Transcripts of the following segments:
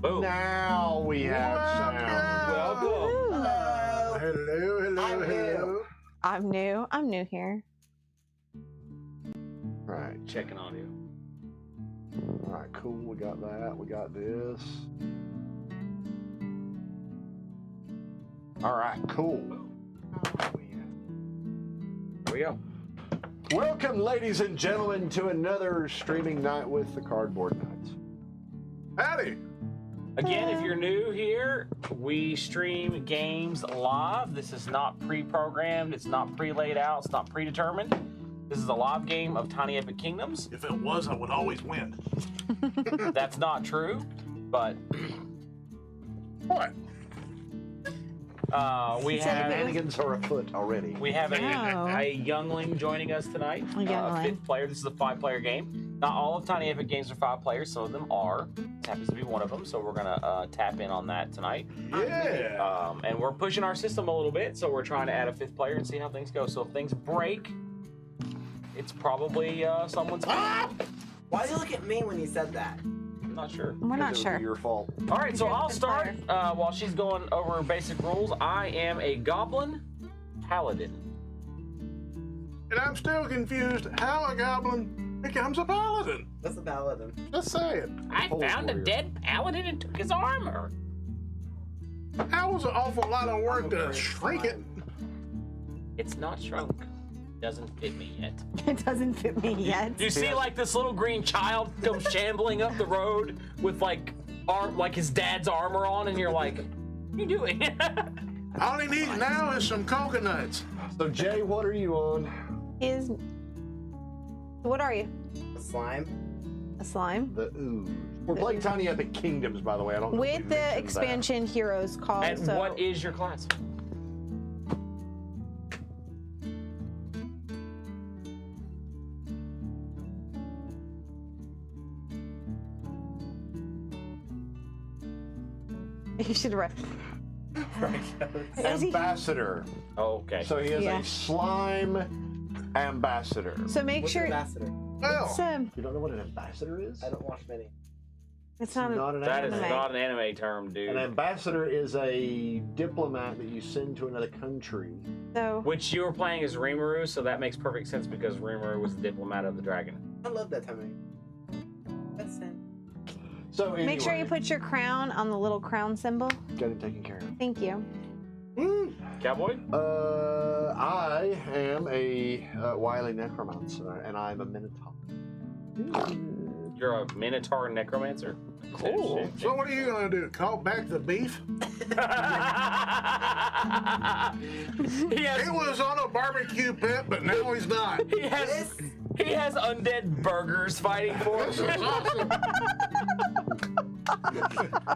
Boom. Now we have sound. Welcome. Hello. I'm new. I'm new here. Right. Checking audio. All right, cool. We got that. We got this. All right, cool. Here we go. Welcome, ladies and gentlemen, to another streaming night with the Cardboard Knights. Howdy. Again, if you're new here, we stream games live. This is not pre-programmed. It's not pre-laid out. It's not predetermined. This is a live game of Tiny Epic Kingdoms. If it was, I would always win. That's not true, but What? we have Shenanigans are afoot already. we have Wow. a youngling joining us tonight. A youngling. Fifth player. This is a 5-player game. Not all of Tiny Epic games are 5 players. Some of them are. This happens to be one of them. So we're gonna tap in on that tonight. Yeah. And we're pushing our system a little bit, so we're trying to add a 5th player and see how things go. So if things break, it's probably someone's fault. Why did you look at me when you said that? I'm not sure. We're not It'll sure. be your fault. All right, so You're I'll the start while she's going over basic rules. I am a goblin paladin. And I'm still confused how a goblin becomes a paladin. What's a paladin? Just saying. I Holy found a warrior. dead paladin and took his armor. That was an awful lot of work to shrink it. It's not shrunk. Doesn't fit me yet. It doesn't fit me yet. You see, like this little green child comes shambling up the road with like his dad's armor on, and you're like, "What are you doing?" All he needs now is some coconuts. So, Jay, what are you on? Is what are you? A slime? A slime? The ooze. We're playing Tiny Epic Kingdoms, by the way. I don't know if With we the mentioned expansion heroes called. And so what is your class? you should read. that. Ambassador. Oh, okay. So he is Yeah. a slime ambassador. So make What's sure ambassador? Well, it's You don't know what an ambassador is? I don't watch many. it's not, Not an That is anime. not an anime term, dude. An ambassador is a diplomat that you send to another country. so Which you were playing as Rimuru, so that makes perfect sense because Rimuru was the diplomat of the dragon. I love that time. That's it. So anyway, make sure you put your crown on the little crown symbol. Get it taken care of. Thank you. Cowboy? I am a wily necromancer, and I'm a minotaur. You're a Minotaur necromancer? Cool. so what are you gonna do? Call back the beef? he has He was on a barbecue pit, but now he's not. he has undead burgers fighting for This him. is awesome.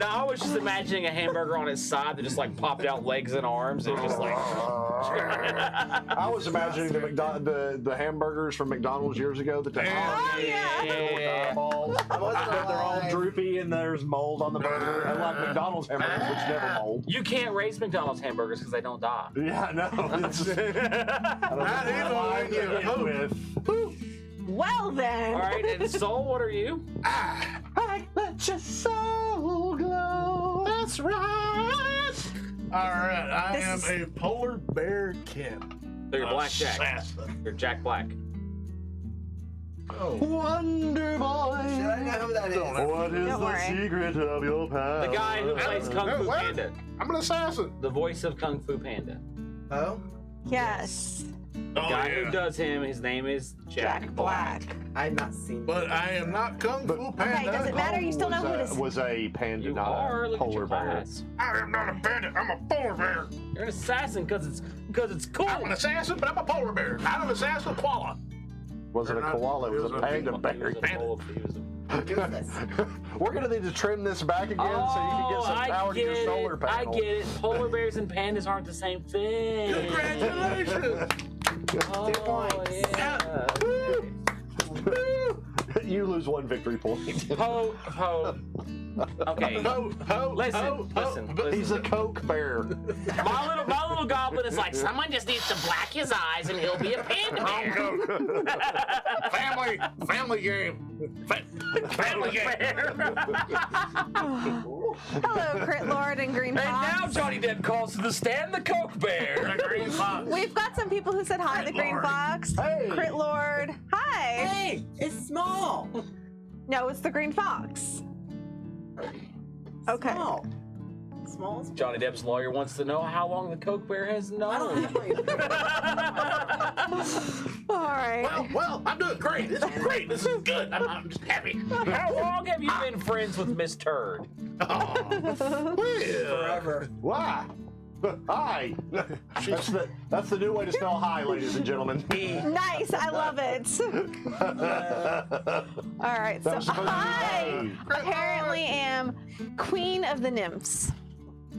Now I was just imagining a hamburger on his side that just like popped out legs and arms and just like I was imagining the hamburgers from McDonald's years ago that they yeah. eyeballs. I wasn't But they're all alive. droopy and there's mold on the burger. Unlike McDonald's hamburgers, which never mold. You can't raise McDonald's hamburgers because they don't die. Yeah, no. It's, I don't Not know even why when you they get hope. with. Well then. All right, and Soul, what are you? I let your soul glow. That's right. All right, I This am a polar bear kid. So you're Black Jack. Assassin. You're Jack Black. Oh. Wonder boy. Should I know who that is? What is Don't the worry. secret of your power? The guy who plays Kung Fu what? Panda. I'm an assassin. The voice of Kung Fu Panda. Oh? Yes. The Oh, guy yeah. who does him, his name is Jack Black. I've not seen But I am not Kung Fu Panda. does it matter? You still know who it is. Was a panda, You not are. a Look at polar your bear. class. I am not a panda. I'm a polar bear. You're an assassin because it's cool. I'm an assassin, but I'm a polar bear. Not an assassin koala. Wasn't a They're not- koala, it was a panda He bear. was a bull- he was a- Who's this? We're gonna need to trim this back again so you can get some power to your solar I panel. get it. Polar bears and pandas aren't the same thing. Congratulations. Oh, yeah. You lose one victory point. Ho. Okay. Ho, ho, Listen, ho, listen, ho. listen. He's a Coke bear. My little goblin is like, someone just needs to black his eyes and he'll be a panda bear. Family family game. Family game. Hello, Crit Lord and Green And Fox. now Johnny Depp calls to the stand the Coke Bear. Green Fox. We've got some people who said hi. The Crit Green Lord. Fox. Hey. Crit Lord. Hi. Hey, it's small. No, it's the Green Fox. Okay. Small. Small. Johnny Depp's lawyer wants to know how long the Coke Bear has I don't known. have my. All right. Well, I'm doing great. This is great. This is good. I'm just happy. How long have you been friends with Miss Turd? Oh, well, Forever. Why? Hi. That's the new way to spell hi, ladies and gentlemen. Nice. I love it. All right. That So was supposed to be I hey. apparently am Queen of the Nymphs.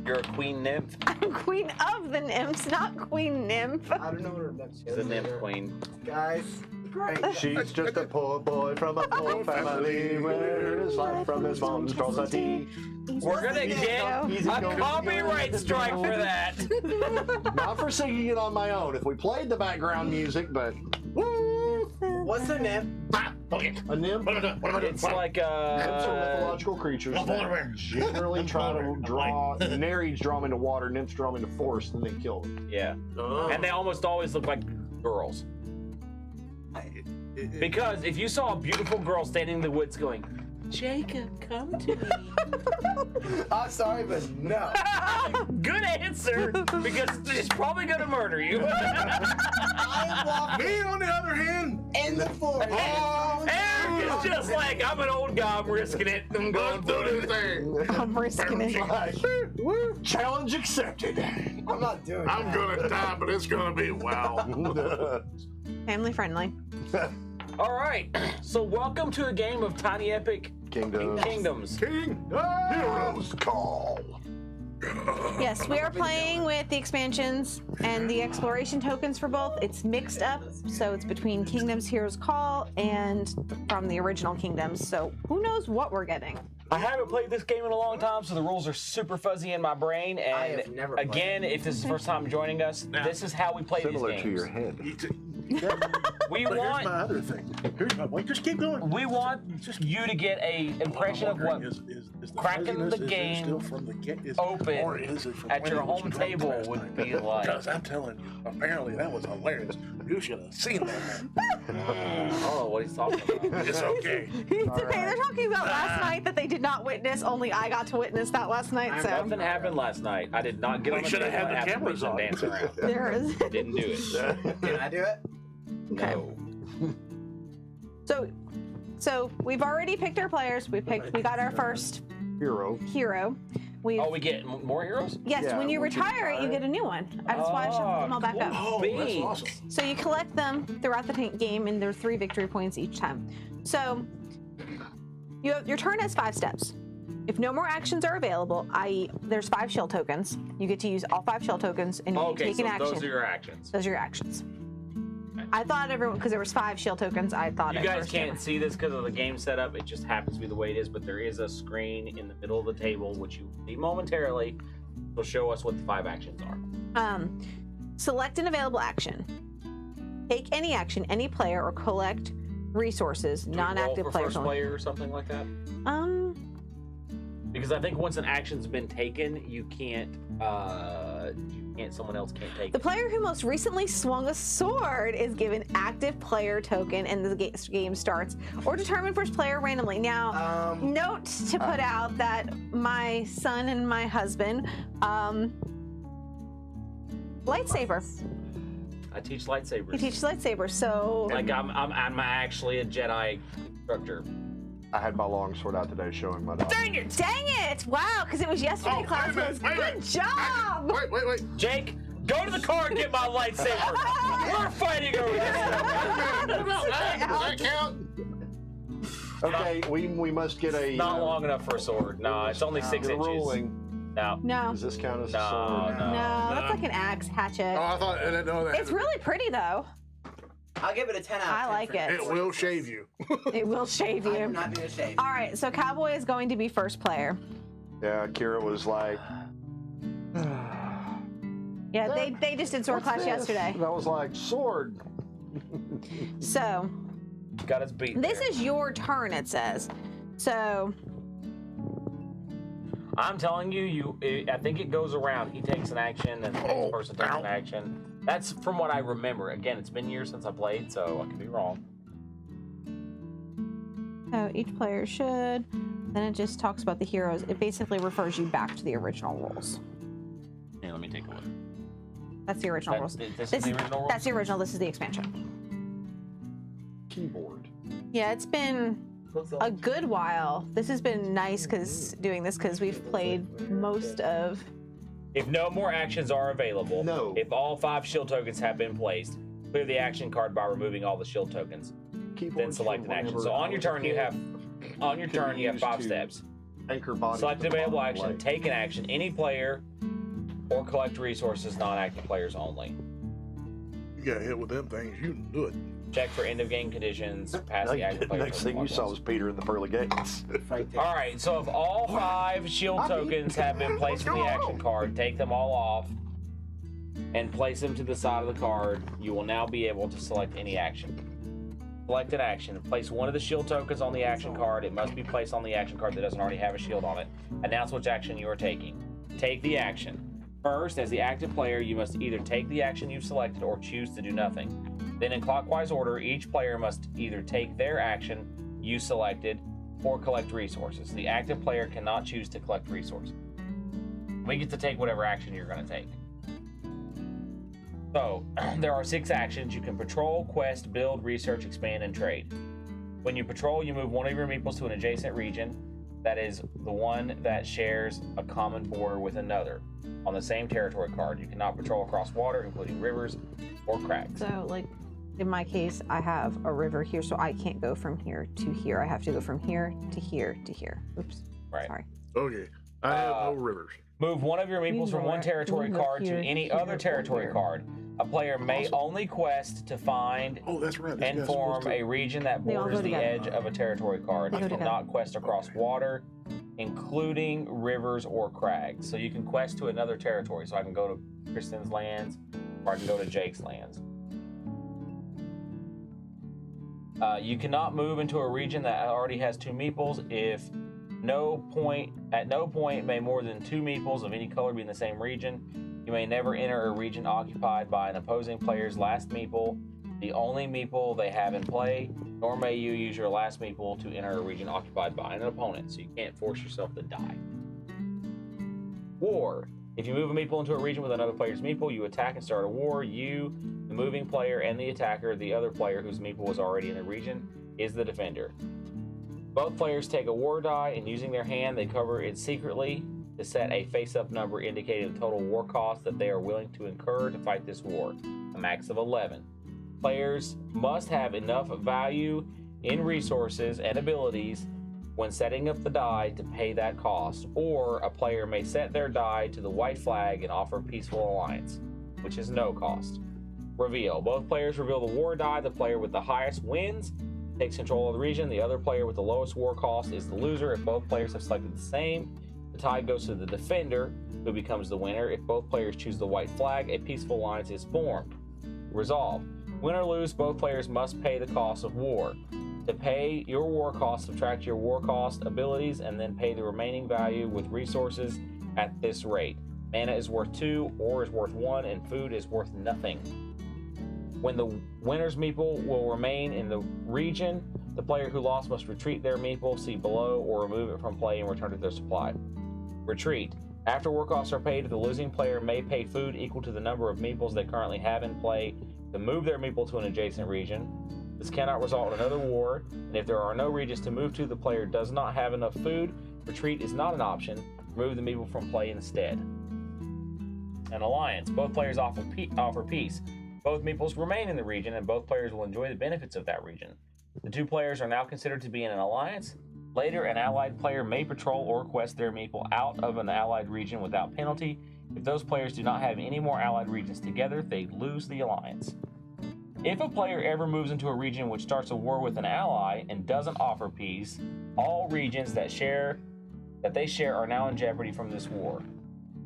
You're a queen nymph. I'm Queen of the Nymphs, not Queen Nymph. I don't know what her next She's a nymph queen. Guys, great. She's just a poor boy from a poor family where his life from his mom's draws a T. We're gonna get Easy a going. copyright strike for that. Not for singing it on my own. If we played the background music, but woo, What's the name? okay. a nymph. What am I doing? What am I doing? It's What? like Nymphs are mythological creatures that generally try to draw. Nereids draw them into water, nymphs draw them into forest, and they kill them. yeah, Oh. and they almost always look like girls. Because if you saw a beautiful girl standing in the woods going, Jacob, come to me. I'm sorry, but no. Good answer, because she's probably gonna murder you. I am walking Me, on the other hand, in the forest. Eric is just like, I'm an old guy, I'm risking it. I'm going let's do for this it. thing. I'm risking it. Like, woo, challenge accepted. I'm not doing I'm that. gonna die, but it's gonna be wow. Family friendly. All right, so welcome to a game of Tiny Epic Kingdom. Kingdoms. King Heroes call. Yes, we are playing with the expansions and the exploration tokens for both. It's mixed up, so it's between Kingdoms Heroes Call and from the original Kingdoms. So who knows what we're getting? I haven't played this game in a long time, so the rules are super fuzzy in my brain. And I have never played again, if this is the first time joining us, this is how we play Similar these to games. your head. We But here's my want other thing. Here's my point. Just keep going. we want you to get a impression of what Is the cracking fuzziness, the is it game still from the is, open or is it from at when your it was home drunk table last would night? be like. Because I'm telling you, apparently that was hilarious. You should have seen that. I don't know what he's talking about. It's okay. It's okay. They're talking about last night that they did not witness. Only I got to witness that last night. So Nothing happened last night. I did not get We on the should have table had the and cameras on. dance around. there is. Didn't do it. Can I do it? Okay. No. So we've already picked our players. We got our first Hero. hero. We've Oh, we get more heroes? yes. Yeah, when you once you retire it, you retire get a new one. That's why I shuffled them all back up. Oh, that's Beans. awesome. So you collect them throughout the game, and there are 3 victory points each time. So your turn has 5 steps. If no more actions are available, i.e., there's 5 shell tokens, you get to use all 5 shell tokens, and you can Okay, take so an action. those are your actions. Those are your actions. I thought everyone, because there was 5 shell tokens, I thought You at guys first can't see this because of the game setup. It just happens to be the way it is, but there is a screen in the middle of the table, which you will see momentarily. Will show us what the 5 actions are. Select an available action. Take any action, any player, or collect resources, Do we non-active roll for players first only. player or something like that. Because I think once an action's been taken, you can't. Someone else can't take The it. player who most recently swung a sword is given active player token and the game starts, or determine first player randomly. Now, note to put out that my son and my husband, lightsaber. I teach lightsabers. He teaches lightsaber, so Like I'm actually a Jedi instructor. I had my long sword out today showing my dog. Dang it! dang it! Wow, because it was yesterday Oh, class. wait a minute, Was wait a good minute. job. Wait. Jake, go to the car and get my lightsaber. We're fighting over this. What about that? Does that count? Okay, we must get a. Not long enough for a sword. No, it's only 6 You're inches. rolling. No. No, Does this count as No, a sword? no. no, that's like an axe hatchet. Oh, I thought no, that It's really pretty though. I'll give it a 10 out of 10. I like for it. it will shave you. It will shave I'm you. not doing a shave. All right, so Cowboy is going to be first player. Yeah, Kira was like. Yeah, they just did sword "What's class this?" yesterday. And I was like, sword. So got us beat. This there. is your turn, it says. So I'm telling you, I think it goes around. He takes an action, and the next person takes an action. That's from what I remember. Again, it's been years since I played, so I could be wrong. each player should. Then it just talks about the heroes. It basically refers you back to the original rules. Here, let me take a look. That's the original rules. This is the original rules? That's the original. This is the expansion. Keyboard. Yeah, it's been a good while. This has been nice because we've played most of. If no more actions are available, No. if all 5 shield tokens have been placed, clear the action card by removing all the shield tokens. Keyboard Then select an action. So on your turn, you have 5 steps. Anchor body. Select available action, take an action, any player, or collect resources, non-active players only. You got hit with them things, you can do it. Check for end of game conditions, pass the active players. Next thing you saw was Peter in the pearly gates. All right, so if all 5 shield tokens have been placed in the action card, take them all off and place them to the side of the card. You will now be able to select any action. Select an action. Place one of the shield tokens on the action card. It must be placed on the action card that doesn't already have a shield on it. Announce which action you are taking. Take the action. First, as the active player, you must either take the action you've selected or choose to do nothing. Then in clockwise order, each player must either take their action you selected or collect resources. The active player cannot choose to collect resources. We get to take whatever action you're going to take. So, there are 6 actions. You can patrol, quest, build, research, expand, and trade. When you patrol, you move one of your meeples to an adjacent region. That is the one that shares a common border with another on the same territory card. You cannot patrol across water, including rivers or cracks. So, like, in my case, I have a river here, so I can't go from here to here. I have to go from here to here to here. Oops. Right. Sorry. Okay, I have no rivers. Move one of your meeples from one move territory card to here, any here, other territory here. card. A player may only quest to find Oh, that's right. and form a region that They all borders go the together. edge of a territory card. They You go cannot quest across water, including rivers or crags. So you can quest to another territory. So I can go to Kristen's lands, or I can go to Jake's lands. You cannot move into a region that already has 2 meeples if at no point may more than 2 meeples of any color be in the same region. You may never enter a region occupied by an opposing player's last meeple, the only meeple they have in play, nor may you use your last meeple to enter a region occupied by an opponent, so you can't force yourself to die. War. If you move a meeple into a region with another player's meeple, you attack and start a war. You, the moving player, and the attacker, the other player whose meeple was already in the region, is the defender. Both players take a war die, and using their hand, they cover it secretly to set a face-up number indicating the total war cost that they are willing to incur to fight this war, a max of 11. Players must have enough value in resources and abilities when setting up the die to pay that cost, or a player may set their die to the white flag and offer peaceful alliance, which is no cost. Reveal. Both players reveal the war die. The player with the highest wins, takes control of the region. The other player with the lowest war cost is the loser. If both players have selected the same, the tie goes to the defender, who becomes the winner. If both players choose the white flag, a peaceful alliance is formed. Resolve. Win or lose, both players must pay the cost of war. To pay your war cost, subtract your war cost abilities, and then pay the remaining value with resources at this rate. Mana is worth 2, ore is worth 1, and food is worth nothing. When the winner's meeple will remain in the region, the player who lost must retreat their meeple, see below, or remove it from play and return to their supply. Retreat. After war costs are paid, the losing player may pay food equal to the number of meeples they currently have in play to move their meeple to an adjacent region. This cannot result in another war, and if there are no regions to move to, the player does not have enough food. Retreat is not an option. Remove the meeple from play instead. An alliance. Both players offer peace. Both meeples remain in the region, and both players will enjoy the benefits of that region. The 2 players are now considered to be in an alliance. Later, an allied player may patrol or quest their meeple out of an allied region without penalty. If those players do not have any more allied regions together, they lose the alliance. If a player ever moves into a region which starts a war with an ally and doesn't offer peace, all regions that they share are now in jeopardy from this war.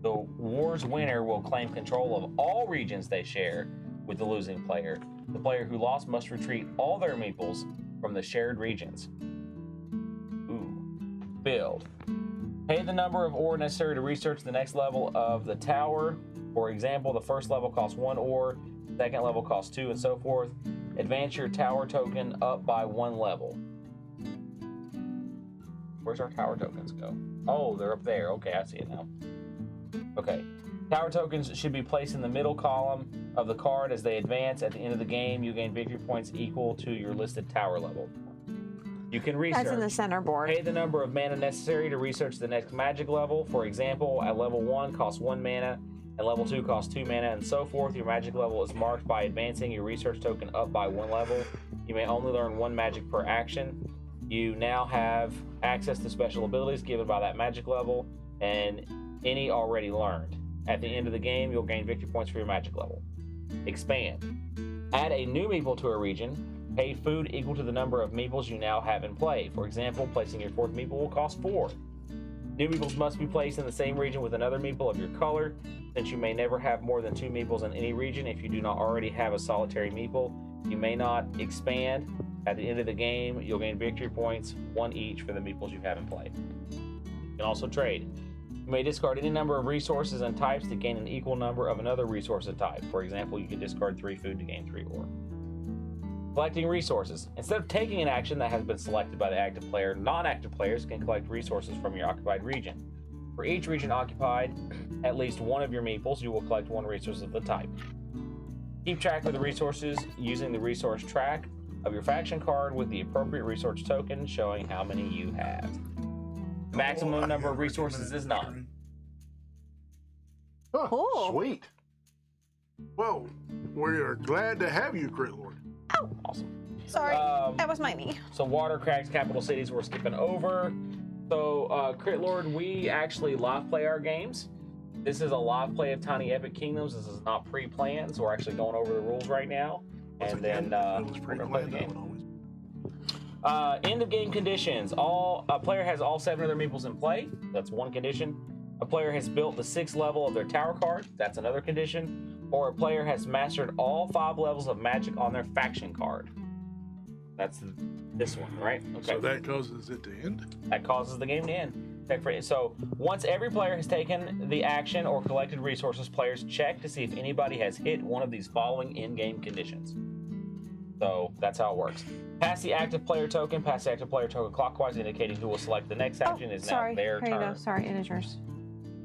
The war's winner will claim control of all regions they share with the losing player. The player who lost must retreat all their meeples from the shared regions. Ooh. Build. Pay the number of ore necessary to research the next level of the tower. For example, the first level costs 1 ore, second level costs 2, and so forth. Advance your tower token up by 1 level. Where's our tower tokens go? Oh, they're up there. Okay, I see it now. Okay. Tower tokens should be placed in the middle column of the card as they advance. At the end of the game, you gain victory points equal to your listed tower level. You can research. That's in the center board. Pay the number of mana necessary to research the next magic level. For example, at level 1 costs 1 mana, at level 2 costs 2 mana, and so forth. Your magic level is marked by advancing your research token up by 1 level. You may only learn 1 magic per action. You now have access to special abilities given by that magic level, and any already learned. At the end of the game, you'll gain victory points for your magic level. Expand. Add a new meeple to a region. Pay food equal to the number of meeples you now have in play. For example, placing your 4th meeple will cost 4. New meeples must be placed in the same region with another meeple of your color. Since you may never have more than 2 meeples in any region, if you do not already have a solitary meeple, you may not expand. At the end of the game, you'll gain victory points, 1 each for the meeples you have in play. You can also trade. You may discard any number of resources and types to gain an equal number of another resource and type. For example, you can discard 3 food to gain 3 ore. Collecting resources. Instead of taking an action that has been selected by the active player, non-active players can collect resources from your occupied region. For each region occupied, at least one of your meeples, you will collect 1 resource of the type. Keep track of the resources using the resource track of your faction card with the appropriate resource token showing how many you have. Maximum number of resources is none. Huh, Cool. Sweet. Well, we are glad to have you, Crit Lord. Awesome. Sorry, that was my knee. So water, cracks, capital cities we're skipping over. So Crit Lord, we actually live play our games. This is a live play of Tiny Epic Kingdoms. This is not pre-planned, so we're actually going over the rules right now. And then we're gonna play the game. End of game conditions. A player has all 7 of their meeples in play. That's 1 condition. A player has built the 6th level of their tower card. That's another condition. Or a player has mastered all 5 levels of magic on their faction card. That's this one, right? Okay. So that causes it to end? That causes the game to end. So once every player has taken the action or collected resources, players check to see if anybody has hit one of these following in-game conditions. So that's how it works. Pass the active player token. Pass the active player token clockwise, indicating who will select the next action is now their Here you turn. go. Sorry, integers.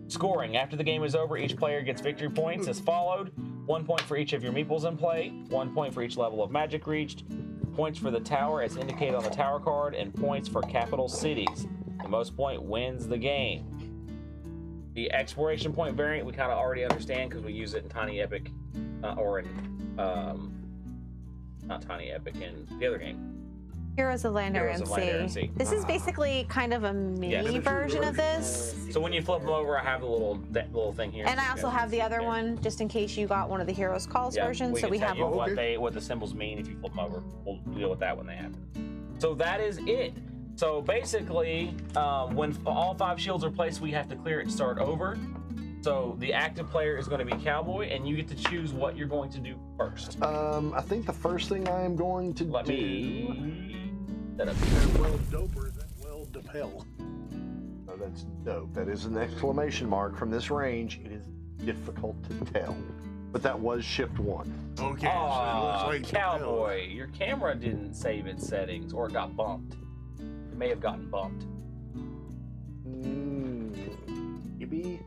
Scoring. After the game is over, each player gets victory points as followed. 1 point for each of your meeples in play. 1 point for each level of magic reached. Points for the tower as indicated on the tower card, and points for capital cities. The most point wins the game. The exploration point variant we kind of already understand because we use it in Tiny Epic, or in not Tiny Epic, in the other game. Heroes of Lander Heroes and of Lander and Sea. Sea. This is basically kind of a mini version of this. So when you flip them over, I have that little thing here. And I also have the other one, just in case you got one of the Heroes Calls versions. So we have you one. what the symbols mean if you flip them over. We'll deal with that when they happen. So that is it. So basically, when all 5 shields are placed, we have to clear it and start over. So the active player is going to be Cowboy, and you get to choose what you're going to do first. I think the first thing I am going to Let do. me set up. Is that well dope or is that well depel? Oh, that's dope. That is an exclamation mark. From this range, it is difficult to tell. But that was shift 1. Okay, so it Aw, looks like Cowboy, your camera didn't save its settings, or it got bumped. It may have gotten bumped. Maybe.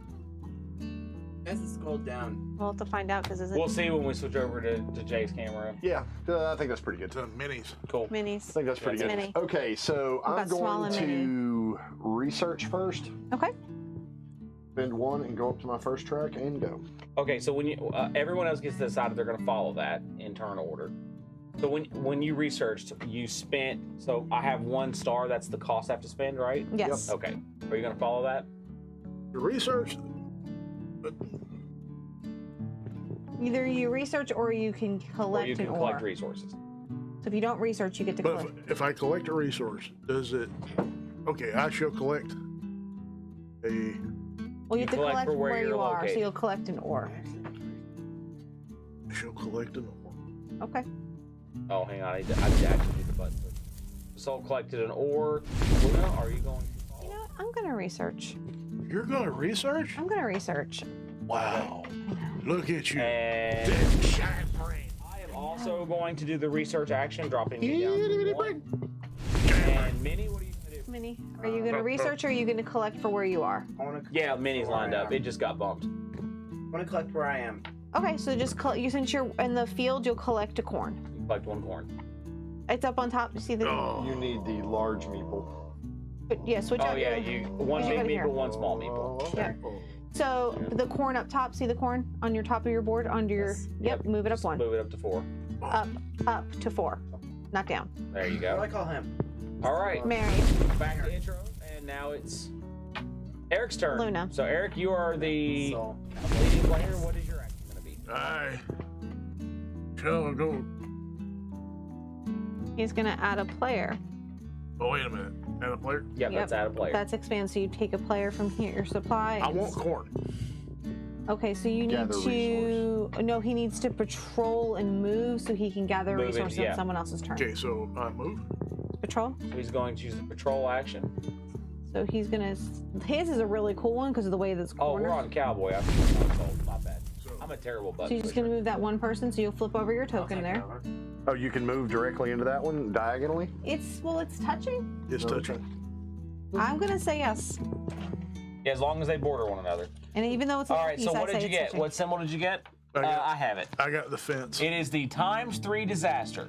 Has to scroll down. We'll have to find out because it's We'll see when we switch over to Jay's camera. Yeah, I think that's pretty good. It's minis. Cool. I minis. think that's pretty It's good. mini. Okay, so We've I'm got small going and to research first. Okay. Spend 1 and go up to my first track and go. Okay, so when you everyone else gets to decide if they're going to follow that in turn order. So when you researched, you spent. So I have 1 star. That's the cost I have to spend, right? Yes. Okay. Are you going to follow that? The research, Either you research or you can collect Or you can an collect ore. resources. So if you don't research, you get to but collect. if I collect a resource, does it? Okay, I shall collect a. Well, you have to collect collect for where where you're you are, so located. you'll collect an ore. I shall collect an ore. Okay. Oh, hang on. I actually need the button. Soul collected an ore. Luna, are you going to follow? You know what? I'm gonna research. You're gonna research? I'm gonna research. Wow. Look at you. And Big giant brain. I am also going to do the research action, dropping me down to 1. And Minnie, what are you going to do? Minnie, are you gonna research or are you gonna collect for where you are? I want to. Yeah, Minnie's lined up. It just got bumped. I want to collect where I am. Okay, so just you since you're in the field, you'll collect a corn. You collect 1 corn. It's up on top. You see the? You need the large meeple. But yeah, switch Oh out. yeah, your- one you big gotta hear. meeple, 1 small meeple. Yeah. So the corn up top. See the corn on your top of your board under your. Yes. Yep. Move it up Just 1. Move it up to 4. Up to 4. Not down. There you What do I go. call him? All right, Mary. back to intro, and now it's Eric's turn. Luna. So Eric, you are the So, leading player. What is your action going to be? I shall go. He's gonna add a player. Oh, wait a minute. And a player? Yeah, Yep. let's add a player. That's expand. So you take a player from here. Your supply. I want corn. Okay, so you need Gather to. No, he needs to patrol and move so he can gather Move it, resources yeah. on someone else's turn. Okay, so I move. Patrol. So he's going to use the patrol action. So he's gonna. His is a really cool one because of the way that's Oh, cornered. we're on cowboy. I'm sold. My bad. So, I'm a terrible So button you're just gonna pusher. move that one person. So you'll flip over your token there. Oh, you can move directly into that one diagonally? It's touching. it's Okay. touching. I'm gonna say yes. Yeah, as long as they border one another. And even though it's a All right. piece, So I what say did you it's get? touching. What symbol did you get? I I have it. got the fence. It is the ×3 disaster.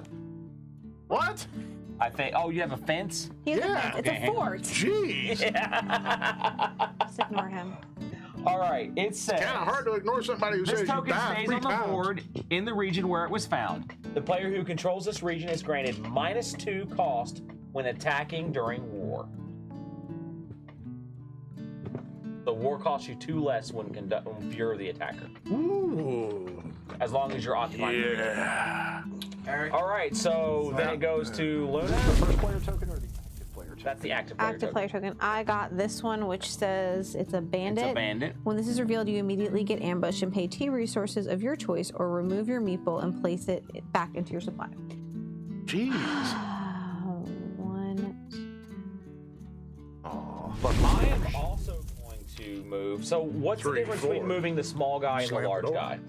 What? I think. Oh, you have a fence. He has a Yeah. fence. It's Okay, a hang on. fort. Jeez. Just ignore him. All right. It says. Kind of hard to ignore somebody who This says you token died stays 3 on the times. board in the region where it was found. The player who controls this region is granted -2 cost when attacking during war. The war costs you 2 less when you're the attacker, Ooh. as long as you're occupying. the region. Yeah. Eric. All right, so then it goes to Luna. The first player token or the active player token? That's the active player. Active player token. I got this one, which says it's a bandit. It's a bandit. When this is revealed, you immediately get ambushed and pay 2 resources of your choice, or remove your meeple and place it back into your supply. Jeez. One. Oh, I am also going to move. So what's the 3, difference 4. between moving the small guy and Slam the the large door. guy?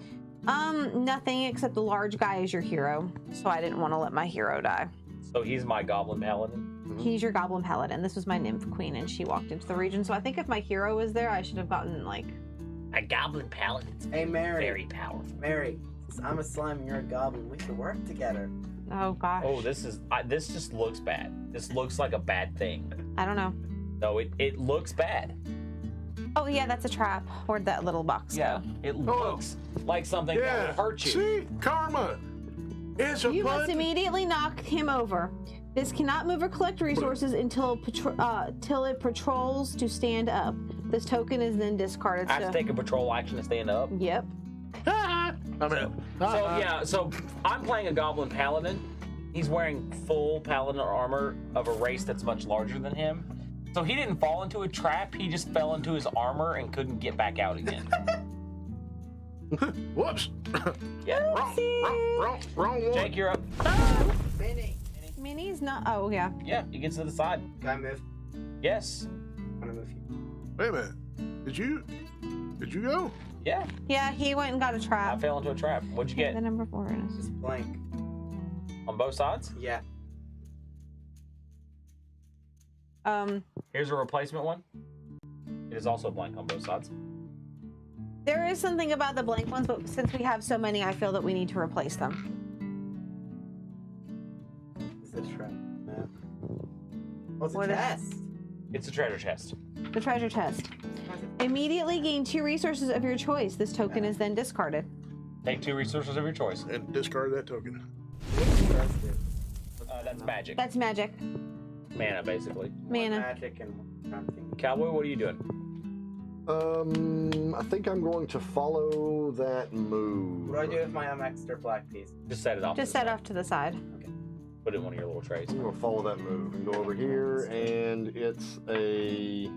Nothing except the large guy is your hero, so I didn't want to let my hero die. So he's my goblin paladin. He's your goblin paladin. This was my nymph queen, and she walked into the region. So I think if my hero was there, I should have gotten like. A goblin paladin's Hey, Mary. very powerful. Mary, since I'm a slime and you're a goblin, we should work together. Oh gosh. Oh, this just looks bad. This looks like a bad thing. I don't know. No, it looks bad. Oh yeah, that's a trap. Where'd that little box Yeah, go? it looks like something that Yeah. would hurt you. See? Karma. It's a You must fun. immediately knock him over. This cannot move or collect resources until till it patrols to stand up. This token is then discarded. I have to take a patrol action to stand up. Yep. I'm in. So yeah, so I'm playing a goblin paladin. He's wearing full paladin armor of a race that's much larger than him. So he didn't fall into a trap. He just fell into his armor and couldn't get back out again. Whoops. Yeah. Wrong one. Jake, you're up. Minnie. Minnie's not. Oh yeah. Yeah, he gets to the side. Can I move? Yes. I'm gonna move you. Wait a minute. Did you go? Yeah. Yeah, he went and got a I trap. fell into a trap. What'd you get? The number 4 is. Just blank. On both sides? Yeah. Here's a replacement one. It is also blank on both sides. There is something about the blank ones, but since we have so many, I feel that we need to replace them. It's a trap. Map. What's What a is- test? It's a treasure chest. The treasure chest. Immediately gain 2 resources of your choice. This token is then discarded. Take 2 resources of your choice. And discard that token. That's magic. That's magic. Mana, basically. One Mana. magic and one something. Cowboy, what are you doing? I think I'm going to follow that move. What do I do with my extra black piece? Just set it off. Just to the set side. off to the side. Put it in one of your little trays. I'm going to follow that move and go over here, and it's a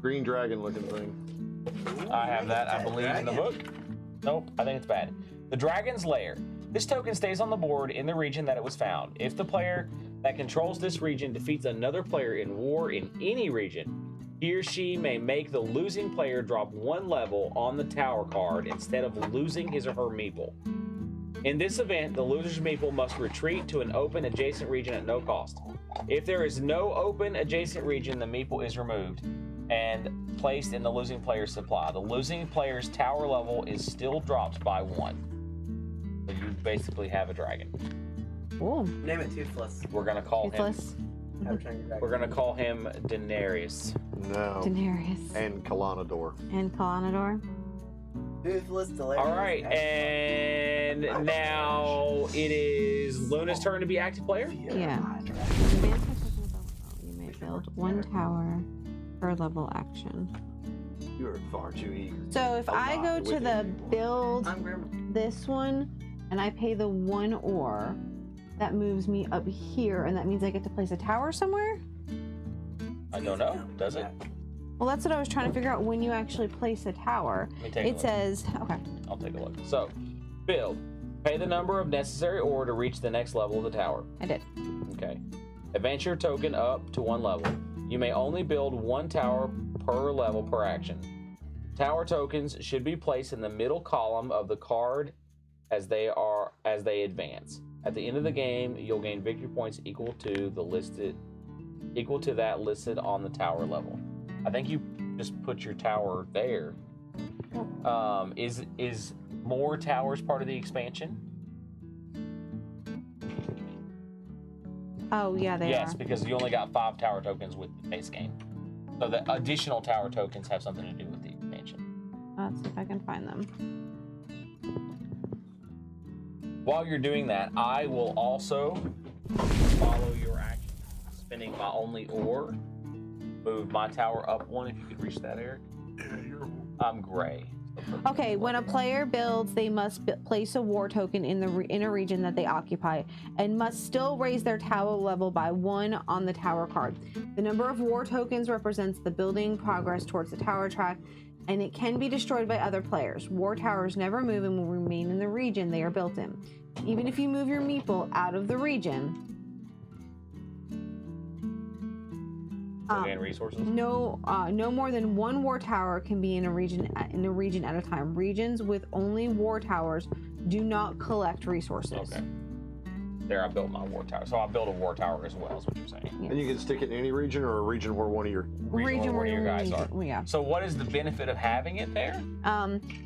green dragon looking thing. I have that, I Ooh, believe, in the dragon. book. Nope, I think it's bad. The Dragon's Lair. This token stays on the board in the region that it was found. If the player that controls this region defeats another player in war in any region, he or she may make the losing player drop 1 level on the tower card instead of losing his or her meeple. In this event, the loser's meeple must retreat to an open adjacent region at no cost. If there is no open adjacent region, the meeple is removed and placed in the losing player's supply. The losing player's tower level is still dropped by 1. So you basically have a dragon. Ooh, Name it Toothless. We're gonna call Toothless. Have a shiny dragon. We're gonna call him Daenerys. No. Daenerys. And Kalanador. And Kalanador. Toothless, delirious. All right, and now it is Luna's turn to be active player. Yeah. You may build 1 tower per level action. You are far too eager. So if I go to the build I'm Grandma. this one and I pay the 1 ore, that moves me up here, and that means I get to place a tower somewhere? I don't know. Does it? Well, that's what I was trying to figure out when you actually place a tower. Let me take a It look. says, okay, I'll take a look. So, build. Pay the number of necessary ore to reach the next level of the tower. I did. Okay. Advance your token up to 1 level. You may only build 1 tower per level per action. Tower tokens should be placed in the middle column of the card as they advance. At the end of the game, you'll gain victory points equal to that listed on the tower level. I think you just put your tower there. Is more towers part of the expansion? Oh, yeah, they Yes, are. because you only got 5 tower tokens with the base game. So the additional tower tokens have something to do with the expansion. Let's see if I can find them. While you're doing that, I will also follow your action, spending my only ore. Move my tower up 1 if you could reach that, Eric. Yeah, you're. I'm gray. Okay, when a player builds, they must place a war token in a region that they occupy, and must still raise their tower level by 1 on the tower card. The number of war tokens represents the building progress towards the tower track, and it can be destroyed by other players. War towers never move and will remain in the region they are built in. Even if you move your meeple out of the region, Gain resources. no more than 1 war tower can be in a region at a time. Regions with only war towers do not collect resources. Okay. There, I built my war tower. So I built a war tower as well, is what you're saying. Yes. And you can stick it in any region or a region where one of your. Region where where your guys are. Yeah. So what is the benefit of having it there?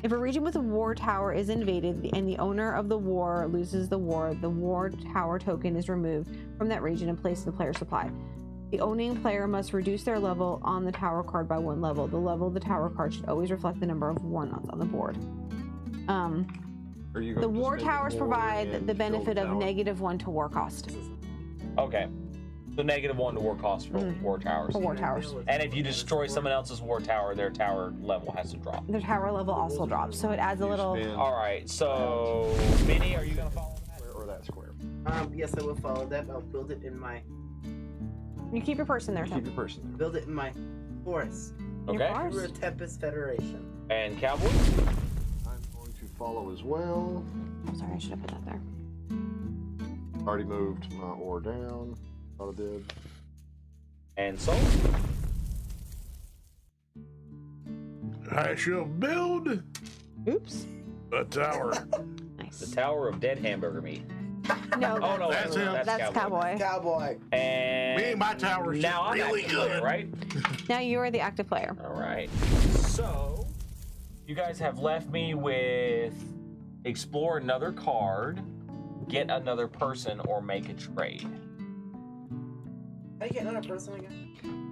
If a region with a war tower is invaded and the owner of the war loses the war tower token is removed from that region and placed in the player's supply. The owning player must reduce their level on the tower card by 1 level. The level of the tower card should always reflect the number of 1 that's on the board. Are you The going to war just make towers more provide and the build benefit a of tower? -1 to war cost. Okay. So -1 to war cost for war towers. For war towers. And if you destroy someone else's war tower, their tower level has to drop. Their tower level also drops, so it adds a little. Spin All right. So, Minnie, are you gonna follow that? square or that square. Yes, I will follow that. I'll build it in my You keep your person there, Keep Tim. your person there. build it in my forest. Your Okay. bars? We're a Tempest Federation. And Cowboy? I'm going to follow as well. I'm sorry, I should have put that there. Already moved my ore down. Thought I did. And Soul? I shall build Oops. a tower. The Nice. Tower of Dead Hamburger Meat. No, Oh, no. That's him. that's Cowboy. Cowboy. And Me and my tower's just now I'm really active player, good. right? Now you are the active player. All right. So, you guys have left me with explore another card, get another person, or make a trade. How do you get another person again?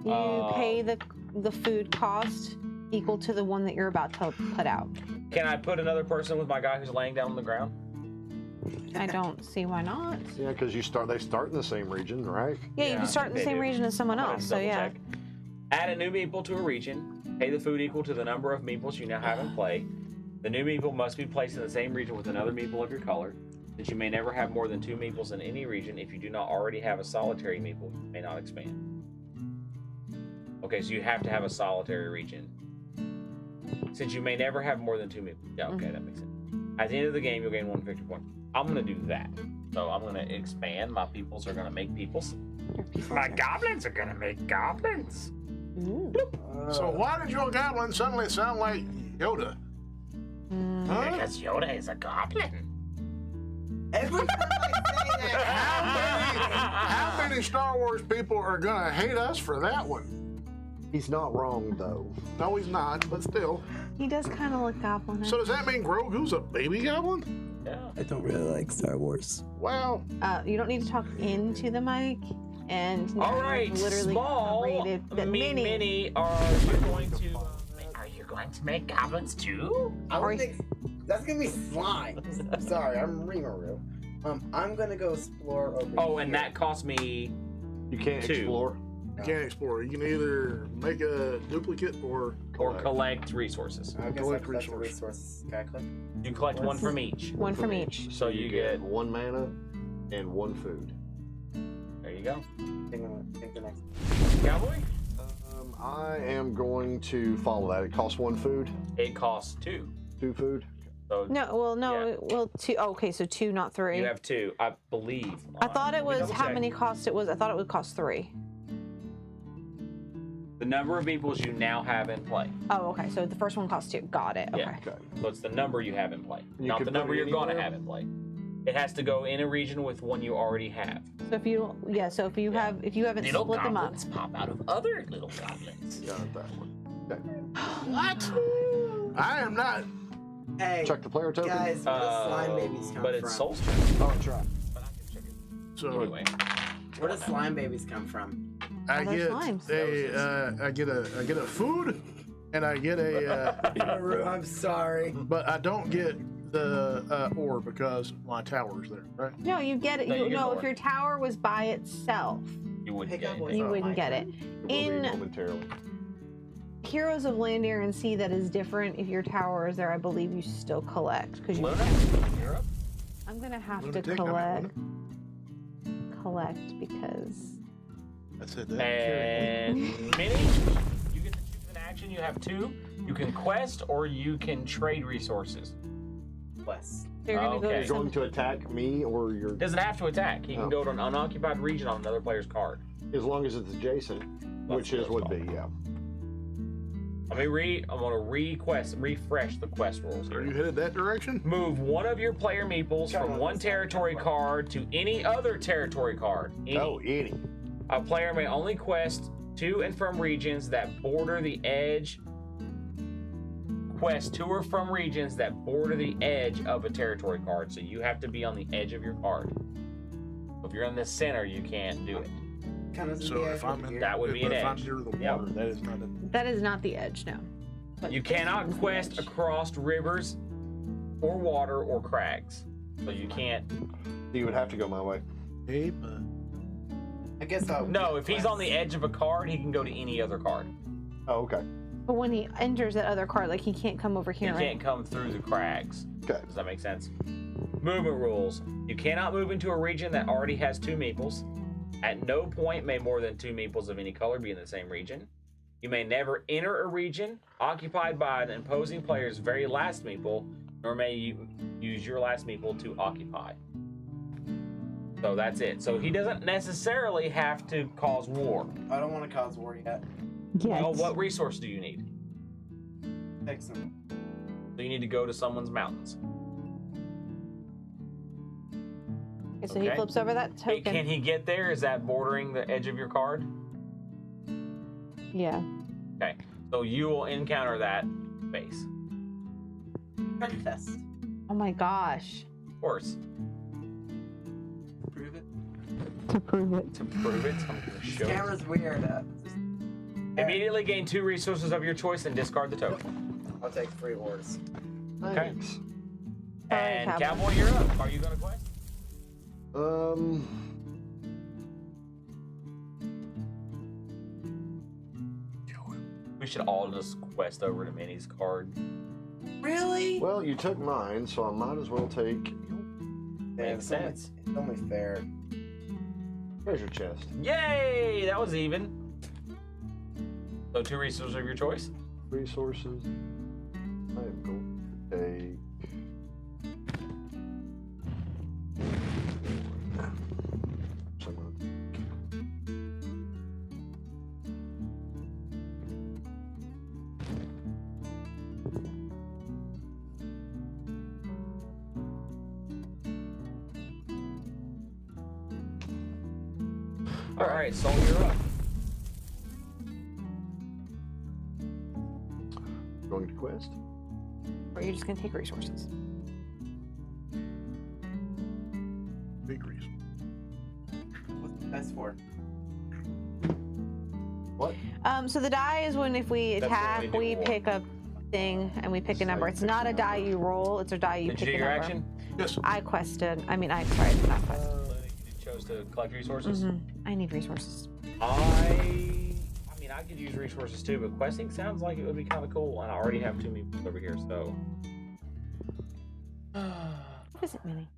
You pay the food cost equal to the one that you're about to put out. Can I put another person with my guy who's laying down on the ground? I don't see why not. Yeah, because they start in the same region, right? Yeah, you Yeah, can start in the they same do. region as someone I'm gonna else. So double yeah. check. Add a new meeple to a region. Pay the food equal to the number of meeples you now have in play. The new meeple must be placed in the same region with another meeple of your color. Since you may never have more than 2 meeples in any region, if you do not already have a solitary meeple, you may not expand. Okay, so you have to have a solitary region. Since you may never have more than 2 meeples. Yeah, okay, that makes sense. At the end of the game, you'll gain 1 victory point. I'm gonna do that. So I'm gonna expand. My peoples are gonna make peoples. Your people My are- goblins are gonna make goblins. Ooh. So why did your goblin suddenly sound like Yoda? Mm. Huh? Because Yoda is a goblin. Every time I say that, How many Star Wars people are gonna hate us for that one? He's not wrong though. No, he's not, but still. He does kind of look goblin. So does that mean Grogu's a baby goblin? Yeah. I don't really like Star Wars. Well, You don't need to talk into the mic. And now All right, you've literally small, rated the mini. mini. Are you going to? Are you going to make goblins too? I Or- would think that's gonna be slime. Sorry, I'm Rimuru. I'm gonna go explore over Oh, and here. that cost me. You can't 2. explore. you can't explore. You can either make a duplicate or Collect resources. I guess collect that's the resource. resources. Can I click? You can collect one from each. One from each. So you get. 1 mana and 1 food. There you go. Think the next. Cowboy. I am going to follow that. It costs 1 food, It costs 2. 2 food. So No, well, no, Yeah. well, 2. Oh, okay, so 2, not 3. you have 2, I believe. I thought it Let me was double how check. many cost it was. I thought it would cost 3. The number of peoples you now have in play. Oh, okay. So the first one cost 2. Got it. Okay. Yeah. Okay. So it's the number you have in play, You not can the put number it you're going to anywhere? have in play. It has to go in a region with one you already have. So if you if you haven't Little split them up. goblins pop out of other little goblins. Got that one. Okay. what? I am not. Hey, Check the player token. guys, where do slime babies come but from? it's Soulstone. Oh, try. But I can check it So anyway. Where do slime babies come from? I they're get slimes. I get a food, and I get a, Rimuru, I'm sorry. but I don't get the ore because my tower's there, right? No, you get it. No, you get No, more. if your tower was by itself, You wouldn't Pick get up anything. what you Oh, wouldn't my get it. It will be In momentarily. Heroes of Land, Air, and Sea, that is different. If your tower is there, I believe you still collect because you. Luna, you're up. I'm gonna have Luna, to take that, collect because. That's it. And Minnie, you get to choose an action. You have 2. You can quest or you can trade resources. West. You're gonna go Okay. to You're going some. to attack me or your, Doesn't have to attack. He can Oh. go to an unoccupied region on another player's card. as long as it's adjacent, which is would be, yeah. I'm gonna refresh the quest rules Are you here. headed that direction? Move one of your player meeples Come from on, one let's territory go. card to any other territory card. Any. Oh, any. A player may only quest to and from regions that border the edge. Quest to or from regions that border the edge of a territory card. So you have to be on the edge of your card. If you're in the center, you can't do it. Kind of So if I'm in, That would be if an I'm edge. near the Yep. water, that is not a. That is not the edge, no. But You this cannot one's the quest edge. across rivers or water or crags. So you can't. You would have to go my way. Hey, but I guess I'll. No, if he's on the edge of a card, he can go to any other card. Oh, okay. But when he enters that other card, like he can't come over He here, right? can't come through the crags. Okay. Does that make sense? Movement rules. You cannot move into a region that already has 2 meeples. At no point may more than 2 meeples of any color be in the same region. You may never enter a region occupied by an opposing player's very last meeple, nor may you use your last meeple to occupy. So that's it. So he doesn't necessarily have to cause war. I don't want to cause war yet. Yes. Well, what resource do you need? Take some. So you need to go to someone's mountains. Okay, so he okay. flips over that Hey, token. can he get there? Is that bordering the edge of your card? Yeah. Okay. So you will encounter that base. Trick test. Oh my gosh. Of course. Prove it. To prove it. To prove it, I'm going to show This it. camera's weird. Immediately gain 2 resources of your choice and discard the token. I'll take 3 ores. Okay. Thanks. And Cowboy. Cowboy, you're up. Are you going to quest? We should all just quest over to Minnie's card. Really? Well, you took mine, so I might as well take Yeah, Makes it's only- sense. It's only fair. treasure chest. Yay! That was even. So 2 resources of your choice. Resources. I am going to take All right, Soul, you're up. Going to quest. Or are you just gonna take resources? Decrease. What's the best for? What? So the die is when if we That's attack, what we do we war. pick a thing and we pick a number. It's not a die you roll; it's a die you Did you pick do a your number. action? Yes. I quested. I mean, I sorry, not quest. You chose to collect resources. I need resources. I mean, I could use resources too, but questing sounds like it would be kind of cool, and I already have too many people over here, so. Visit Minnie.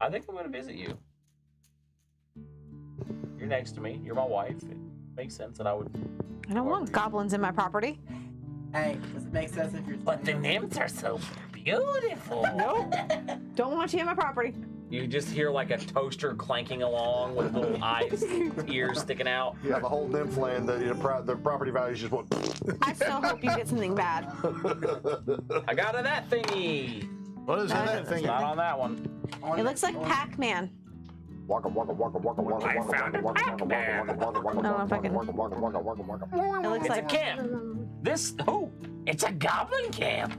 I think I'm going to visit you. You're next to me. You're my wife. It makes sense that I would. I don't want goblins in my property. Hey, does it make sense if you're? But the nymphs are so beautiful. Nope. Don't want you in my property. You just hear like a toaster clanking along with little eyes, ears sticking out. Yeah, the whole nymph land, the property values just went. I still hope you get something bad. I got to that thingy. What is that It's thing? not on that one. It looks like Pac-Man. Waka waka waka waka waka I waka found a waka waka Pac-Man. waka waka waka I don't know if I can- waka waka waka waka waka. It looks It's a like camp. It's a goblin camp.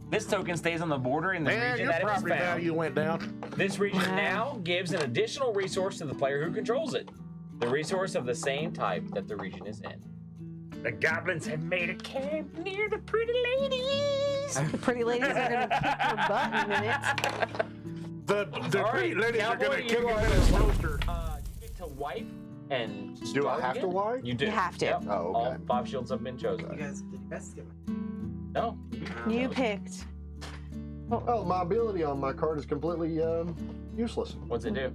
This token stays on the border in the Man, region your that it is property found. value went down. This region now gives an additional resource to the player who controls it. The resource of the same type that the region is in. The goblins have made a camp near the pretty ladies. the pretty ladies are gonna kick your butt in a minute. The All pretty right, ladies are Cowboy, gonna kick you him are in his the- toaster. You get to wipe and Do I start have to again. wipe? You do. You have to. Yep. Oh, okay. All 5 shields have been chosen. Did you guys skip it? No. You picked. Oh, my ability on my card is completely useless. What's it do?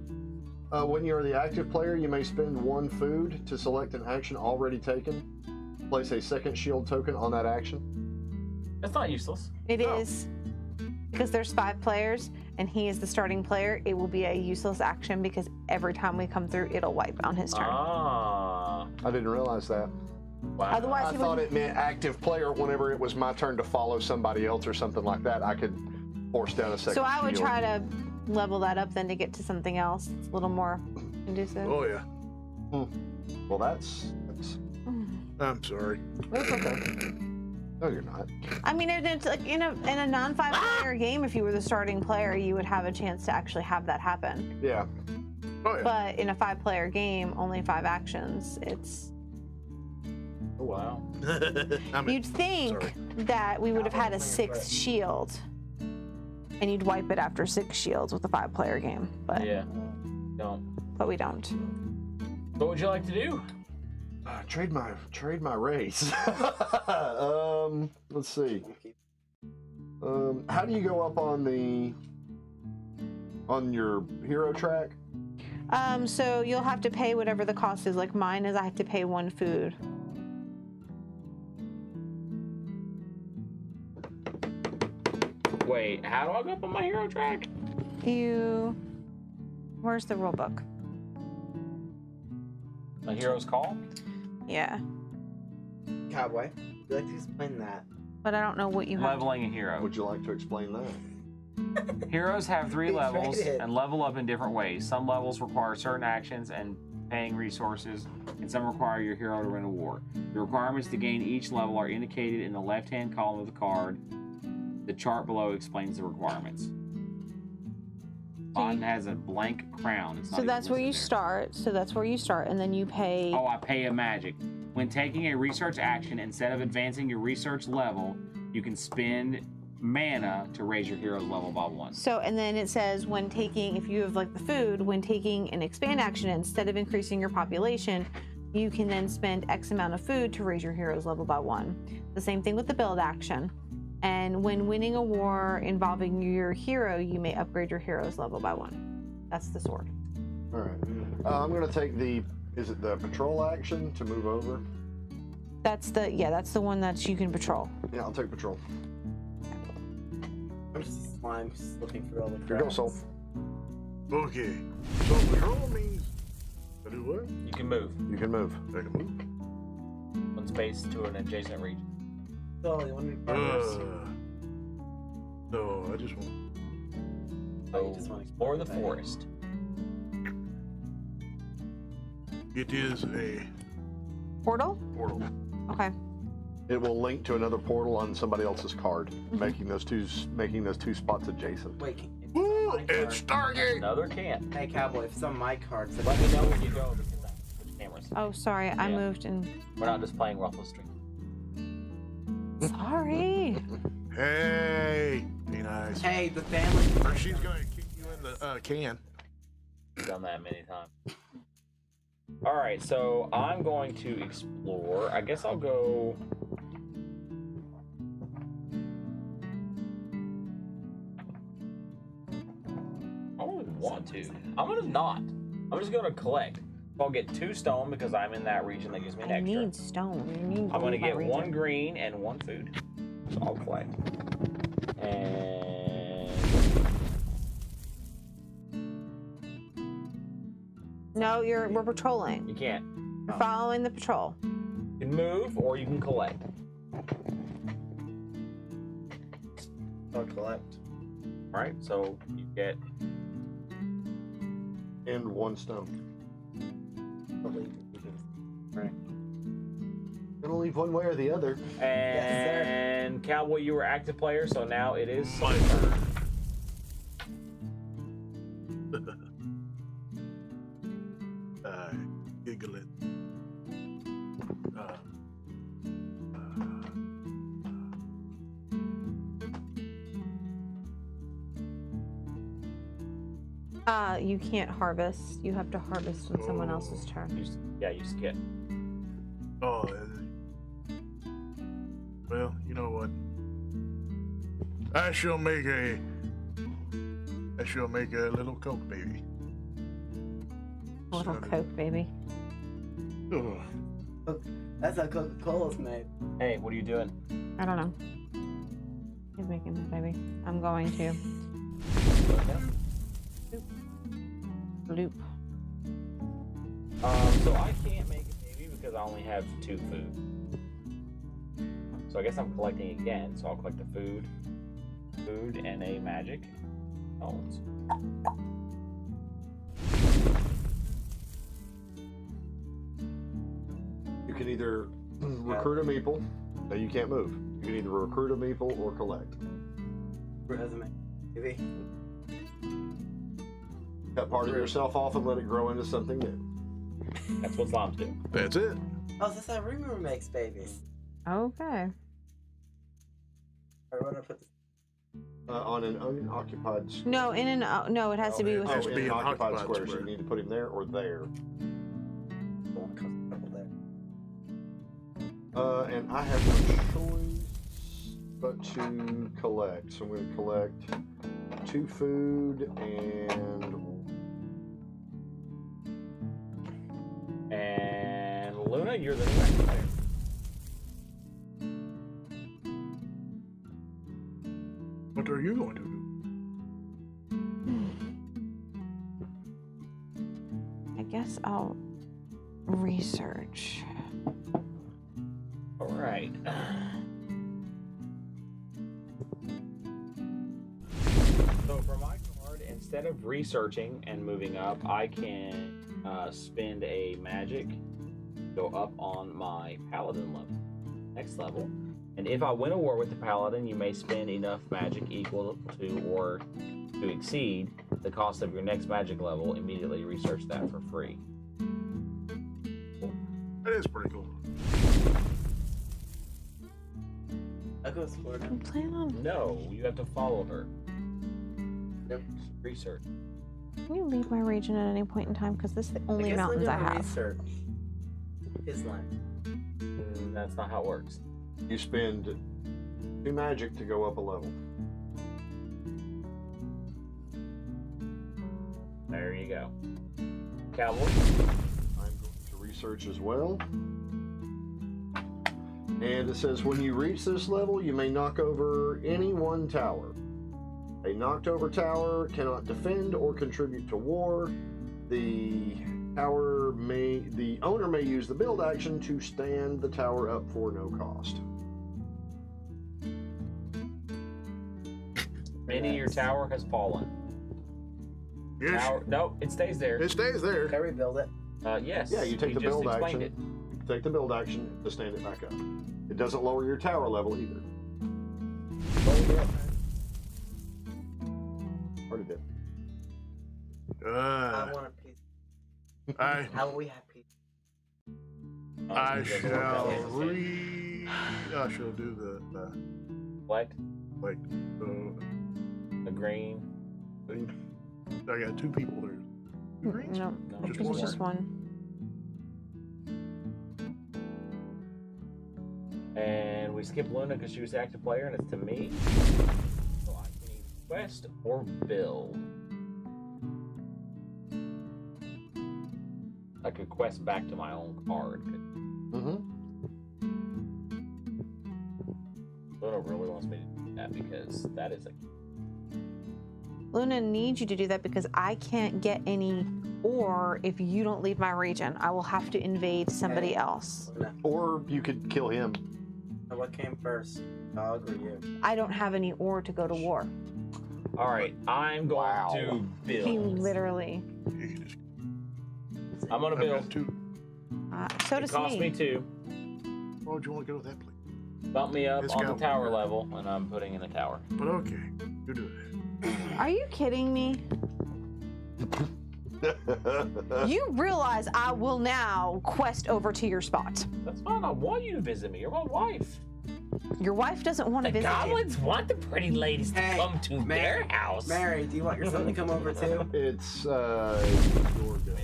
When you are the active player, you may spend 1 food to select an action already taken. Place a second shield token on that action. It's not useless. It is because there's 5 players and he is the starting player. It will be a useless action because every time we come through, it'll wipe on his turn. Ah. I didn't realize that. Wow. Otherwise, I he thought would. it meant active player. Whenever it was my turn to follow somebody else or something like that, I could force down a second So I would shield. try to level that up then to get to something else. It's a little more conducive. Oh yeah. Well, that's I'm sorry. that's okay. No, you're not. I mean, it's like in a non-5 player game, if you were the starting player, you would have a chance to actually have that happen. Yeah. Oh yeah. But in a 5 player game, only 5 actions. It's Oh, wow. I mean, you'd think sorry. that we would have had a Goblin player 6th shield, and you'd wipe it after 6 shields with a 5 player game, but Yeah. Don't. we don't. What would you like to do? Trade my race. Let's see. How do you go up on your hero track? So you'll have to pay whatever the cost is. Like mine is, I have to pay 1 food. Wait, how do I go up on my hero track? Where's the rule book? A hero's call? Yeah, Cowboy, would you like to explain that? but I don't know what you have. Leveling a hero. Would you like to explain that? Heroes have 3 He's levels rated. and level up in different ways. Some levels require certain actions and paying resources, and some require your hero to win a war. The requirements to gain each level are indicated in the left-hand column of the card. The chart below explains the requirements. Mine has a blank crown. It's not So even that's where you listed start. So that's where you start, and then you pay. there. Oh, I pay a magic. When taking a research action, instead of advancing your research level, you can spend mana to raise your hero's level by 1. So, and then it says when taking, if you have like the food, when taking an expand action, instead of increasing your population, you can then spend X amount of food to raise your hero's level by 1. The same thing with the build action. And when winning a war involving your hero, you may upgrade your hero's level by 1. That's the sword. All right. I'm going to take is it the patrol action to move over? That's the one that you can patrol. Yeah, I'll take patrol. I'm just a slime just looking for all the Here you go, Soul. cracks. Okay. So patrol means I do what? You can move You can move. I can move. 1 space to an adjacent region. So you want to be farmers? No, I just want. Oh, you just want to Explore the explore the forest. It is a Portal? portal. Okay. It will link to another portal on somebody else's card, making those two spots adjacent. Wait, if it's Woo! on my It's card- Stargate. Another can. Hey, Cowboy, if it's on my card, so Let me know when you go because I switch cameras. Oh, sorry. I Yeah. moved and. We're not just playing Ruffles Stream. Sorry. Hey, be nice. Hey, the family. Or she's gonna kick you in the can. We've done that many times. All right, so I'm going to explore. I guess I'll go. I don't really want to. I'm gonna not. I'm just gonna collect. I'll get 2 stone because I'm in that region that gives me an I extra. need stone. You need I'm gonna my get region. 1 green and 1 food. So I'll collect. And No, we're patrolling. you can't. You're following the patrol. You can move or you can collect. I'll collect. All right, so you get And 1 stone. Gonna leave one way or the other. and Cowboy, you were active player, so now it is My turn. Giggling. You can't harvest. You have to harvest on someone else's turn. You skip. Oh, well, you know what? I shall make a little Coke baby. A little Son of- Coke, baby. Ugh. That's how Coca-Cola's made. Hey, what are you doing? I don't know. He's making this baby. I'm going to loop. So I can't make a baby because I only have 2 food. So I guess I'm collecting again. So I'll collect the food, and a magic stones. You can either recruit a meeple. No, you can't move. You can either recruit a meeple or collect. Resume. Maybe. Cut part of yourself off and let it grow into something new. That's what slimes do. That's it. Oh, that's how Rimuru makes babies. Okay. Where would I put this? On an unoccupied square. No, no, it has to be it with. has Oh, to in be an an occupied occupied square, so square. you need to put him there or there. The one comes double there. And I have no choice but to collect. So I'm going to collect 2 food And Luna, you're the next player. What are you going to do? I guess I'll research. All right. So for my card, instead of researching and moving up, I can spend a magic, go up on my paladin level, next level. And if I win a war with the paladin, you may spend enough magic equal to or to exceed the cost of your next magic level. Immediately research that for free. That is pretty cool. I'll go explore now. I'm planning on. No, you have to follow her. Yep. Research. Can you leave my region at any point in time? Because this is the only I guess mountains I we're doing have. research. His land. That's not how it works. you spend 2 magic to go up a level. There you go. Cowboy. I'm going to research as well. And it says when you reach this level, you may knock over any one tower. A knocked over tower cannot defend or contribute to war. The owner may use the build action to stand the tower up for no cost. Minnie, your tower has fallen. Yes, Tower, nope, it stays there. it stays there. Can I rebuild it? Yes. Yeah, you take the just build explained action. Take the build action to stand it back up. It doesn't lower your tower level either. Already did. I want a piece. How will we have peace? it. I You guys will shall work out. I shall do the What? like A green. I got 2 people there. 2 greens? No, I Just think it's one. just one. And we skip Luna because she was the active player, and it's to me. So I can either quest or build. I could quest back to my own card. Mm-hmm. Luna really wants me to do that because that is a. Luna needs you to do that because I can't get any ore if you don't leave my region. I will have to invade somebody else. Luna, Or you could kill him. what came first, dog or you? I don't have any ore to go to war. All right, I'm going Wow. to build. He literally. I'm gonna I've build. got 2. So It does cost me me. 2. Why would you want to go to that place? Bump me up It's on the got tower weird. level, and I'm putting in a tower. But okay, you do it. Are you kidding me? You realize I will now quest over to your spot. That's fine. I want you to visit me. You're my wife. Your wife doesn't want to The visit you. goblins want the pretty ladies to Hey, come to Mary, their house. Mary, do you want your son to come over too? It's your go.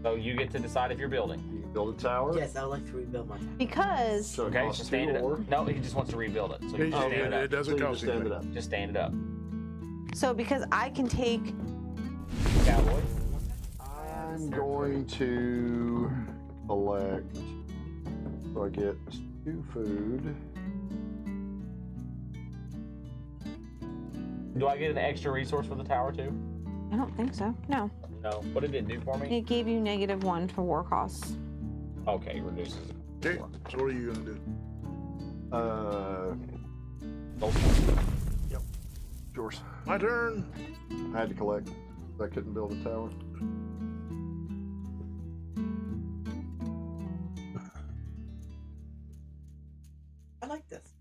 So you get to decide if you're building. You can build a tower. Yes, I would like to rebuild my tower. Because So it Okay, costs so stand 2 it ore. up. No, he just wants to rebuild it. So you It, just stand it it up. So doesn't you cost just stand it anything. up. Just stand it up. I can take. Cowboy. I'm going to collect. So I get 2 food. Do I get an extra resource for the tower too? I don't think so. No, No. What did it do for me? it gave you -1 for war costs. Okay, reduces it. Okay, so what are you gonna do? Yours. My turn. I had to collect. I couldn't build a tower. I like this.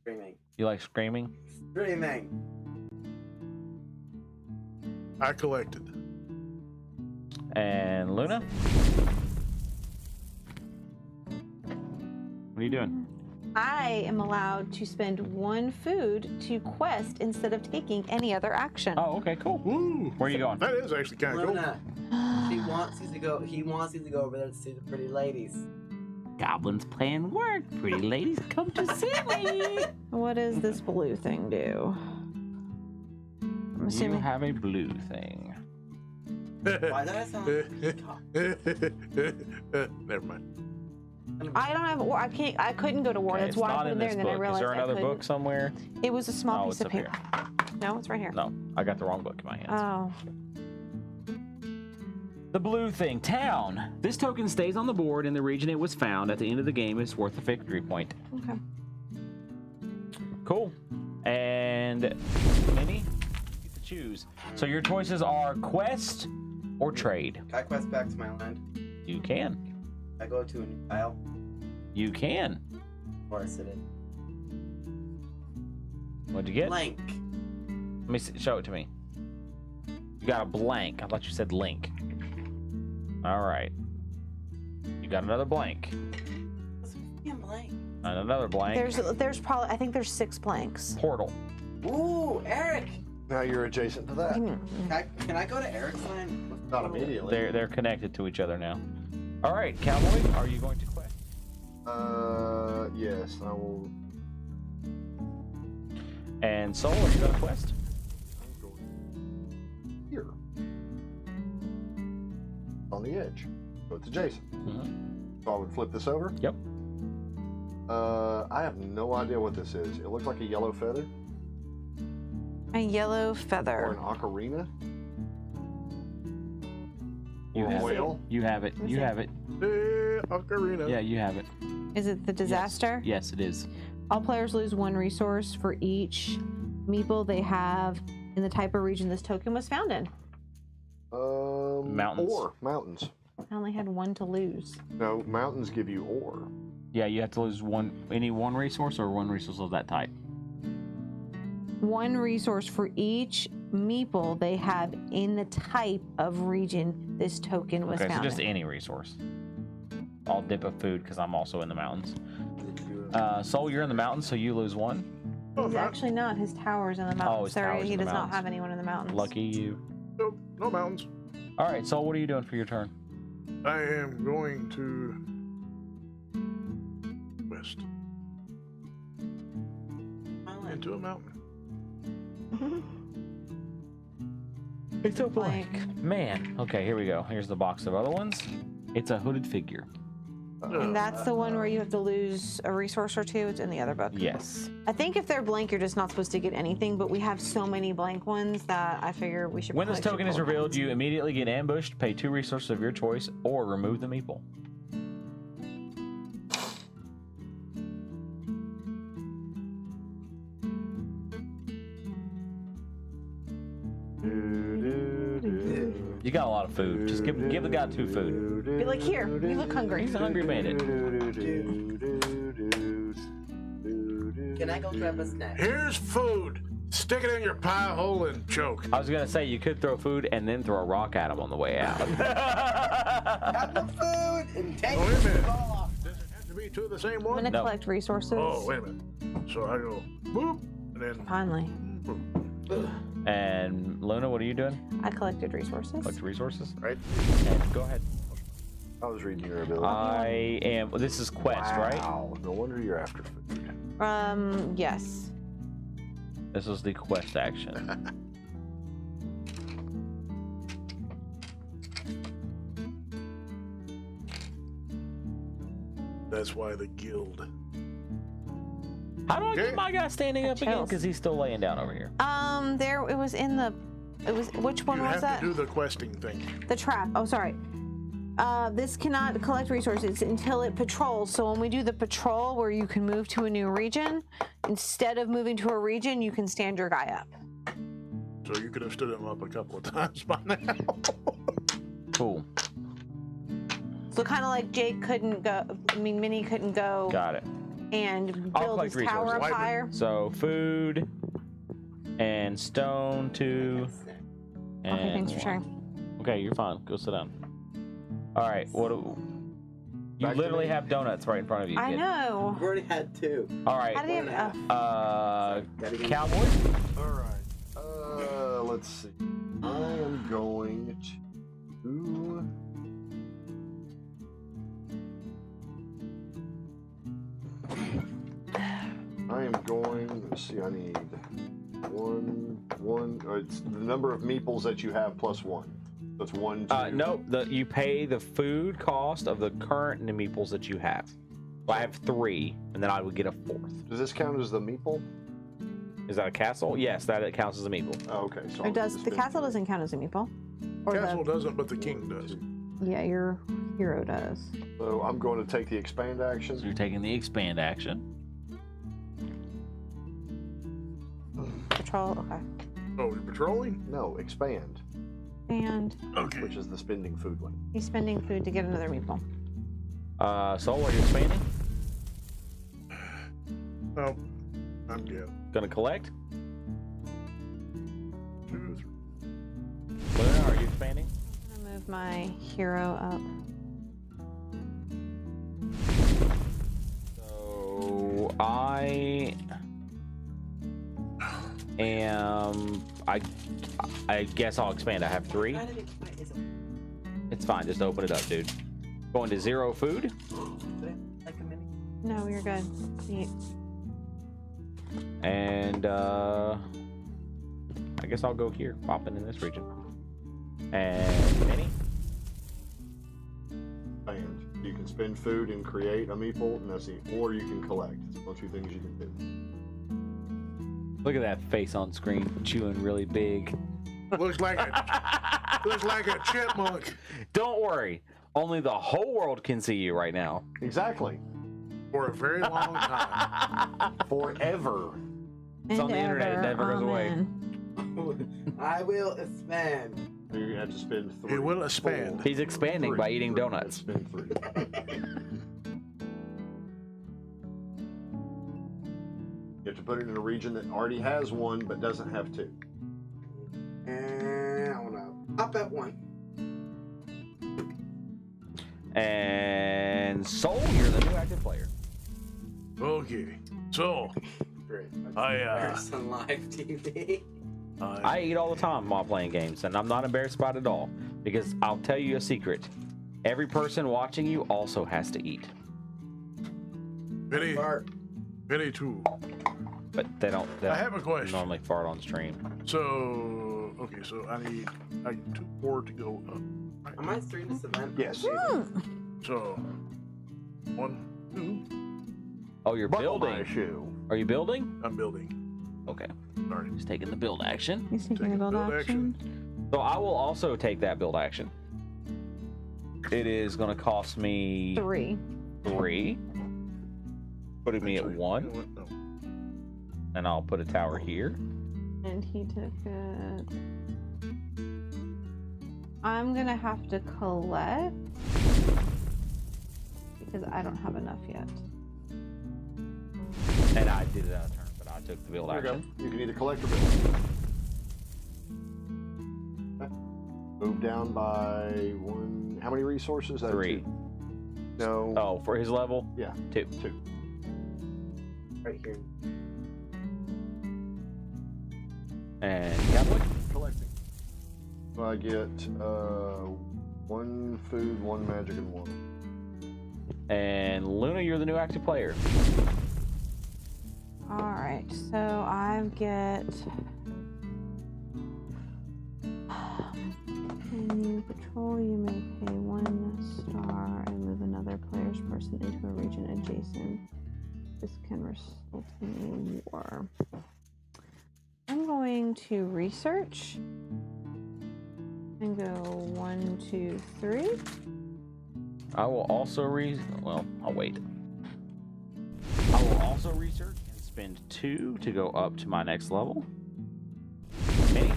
Screaming. You like screaming? Screaming. I collected. And Luna? What are you doing? I am allowed to spend 1 food to quest instead of taking any other action. Oh, okay, cool. Woo! Where are you going? That is actually kind of cool. Luna, he wants you to go. He wants you to go over there to see the pretty ladies. Goblins playing work. Pretty ladies come to see me. What does this blue thing do? I'm You assuming. have a blue thing. Why did I sound like a peacock? Never mind. I don't have war. I can't. I couldn't go to war. Okay, That's it's why I not put it in there, this and then I book. Is realized there I another couldn't. book somewhere? It was a small Oh, piece it's of up here. paper. No, it's right here. No, I got the wrong book in my hands. Oh. The blue thing, town. This token stays on the board in the region it was found. At the end of the game, it's worth a victory point. Okay. Cool. And Minnie, you get to choose. So your choices are quest or trade. Can I quest back to my land? You can. I go to a new tile, You can. or I sit in What'd you get? blank. Let me see, show it to me. You got a blank. I thought you said link. All right. You got another blank. What's fucking blank? And another blank. There's probably. I think there's 6 blanks. Portal. Ooh, Eric. Now you're adjacent to that. Can I go to Eric's land? Not immediately. They're connected to each other now. All right, Cowboy, are you going to quest? Yes, I will. And Soul, are you going to quest? I'm going here. On the edge. So it's adjacent. So I would flip this over. Yep. I have no idea what this is. It looks like a yellow feather A yellow or feather. an ocarina. You Or a have it. whale. You have it. You have it. Ocarina. Yeah, you have it. Is it the disaster? Yes, it is. All players lose 1 resource for each meeple they have in the type of region this token was found in. Mountains. Ore. Mountains. I only had one to lose. No, mountains give you ore. Yeah, you have to lose any one resource or one resource of that type. One resource for each meeple they have in the type of region this token was Okay, so found just in. any resource. I'll dip a food because I'm also in the mountains. Soul, you're in the mountains, so you lose one. He's actually not. His tower's in the mountains. his Sorry, tower's he in the does not mountains. have anyone in the mountains. Lucky you. Nope, no mountains. All right, Soul, what are you doing for your turn? I am going to west into a mountain. It's a blank. Man, okay, here we go. Here's the box of other ones. It's a hooded figure. And that's the one where you have to lose a resource or two. It's in the other book. Yes. I think if they're blank, you're just not supposed to get anything, but we have so many blank ones that I figure we should When this probably token is pull revealed, ones. you immediately get ambushed, pay 2 resources of your choice, or remove the meeple. You got a lot of food. Just give the guy 2 food. Be like, here, you look hungry. He's a hungry bandit. Can I go grab a snack? Here's food. Stick it in your pie hole and choke. I was gonna say you could throw food and then throw a rock at him on the way out. Have the food and take Oh, wait a it minute. off. Does it have to be 2 of the same I'm one? gonna No. collect resources. Oh, wait a minute. So I go boop, and then Finally, And Luna, what are you doing? I collected resources. Collect resources. right. And go ahead. I was reading your ability. I am. Well, this is quest, right? Wow, no wonder you're after food. Yes. This was the quest action. That's why the guild. How do I Okay. get my guy standing up again? Chills. Because he's still laying down over here. There it was in the. It was which one You was have that? to do the questing thing. The trap. Oh, sorry. This cannot collect resources until it patrols. So when we do the patrol, where you can move to a new region, instead of moving to a region, you can stand your guy up. So you could have stood him up a couple of times by now. Cool. So kind of like Jake couldn't go. I mean, Minnie couldn't go Got it. and I'll build his collect tower up resources. higher. So food and stone 2. And Okay, thanks for 1. sharing. Okay, you're fine. Go sit down. All right. What? You Back to literally me. have donuts right in front of you. I kid. know. I've already had 2. All right. How did he have? Gotta get- Cowboy. All right. Let's see. I am going to. I am going. Let's see. I need one. It's the number of meeples that you have plus 1. That's 1. 2. Nope. You pay the food cost of the current meeples that you have. So I have 3, and then I would get a 4th. Does this count as the meeple? Is that a castle? Yes, that counts as a meeple. Oh, okay. So Or I'll does just the spend- castle doesn't count as a meeple? Or Castle doesn't, but the king does. yeah, your hero does. So I'm going to take the expand So action. you're taking the expand action. Patrol. Okay. Oh, you're patrolling? No, expand, And Okay. which is the spending food one. he's spending food to get another meeple. Soul, are you expanding? Oh, I'm good. Gonna collect? 2, 3. Luna, are you expanding? I'm gonna move my hero up. So I am. I guess I'll expand. I have 3. How did it fight? Is it It's fine. Just open it up, dude. Going to 0 food. like a mini? No, you're good. Eat. And I guess I'll go here, popping in this region. And Minnie? And you can spend food and create a meeple, and that's it. Or you can collect. It's one of 2 things you can do. Look at that face on screen, chewing really big. Looks like a chipmunk Don't worry. Only the whole world can see you right now. Exactly. for a very long time. Forever. It's on the internet, it never goes away. Amen. I will expand. You have to spend 3. It will expand. Full. He's expanding by eating Three. donuts. Spend 3. You have to put it in a region that already has 1 but doesn't have 2. And I want to pop at 1. And Soul, you're the new active player. Okay. So, Great. I, on live TV. I eat all the time while playing games, and I'm not embarrassed about it at all. Because I'll tell you a secret. Every person watching you also has to eat. Very, Fart. very true. But they don't I have a question. normally fart on stream. So, okay, so I need 2 more to go up. Right. Am I streaming this event? Yes. So, 1, 2. Oh, you're Buckle my building. shoe. Are you building? I'm building. Okay. Sorry. He's taking the build action. He's taking Taking a build build action. So I will also take that build action. It is going to cost me 3. 3. Putting me at Actually, 1. you know what? No. And I'll put a tower here. And he took it. I'm gonna have to collect because I don't have enough yet. And I did it out of turn, but I took the build There you go. action. You can either collect or build. Okay. Move down by 1. How many resources? That 3. 2. No. Oh, for his level? Yeah. 2. 2. Right here. And Cowboy? Collecting. So I get 1 food, 1 magic, and 1. And Luna, you're the new active player. Alright, so I get. When you patrol, you may pay 1 star and move another player's person into a region adjacent. This can result in a war. I'm going to research and go 1, 2, 3. I will also well, I'll wait. I will also research and spend 2 to go up to my next level. Minnie?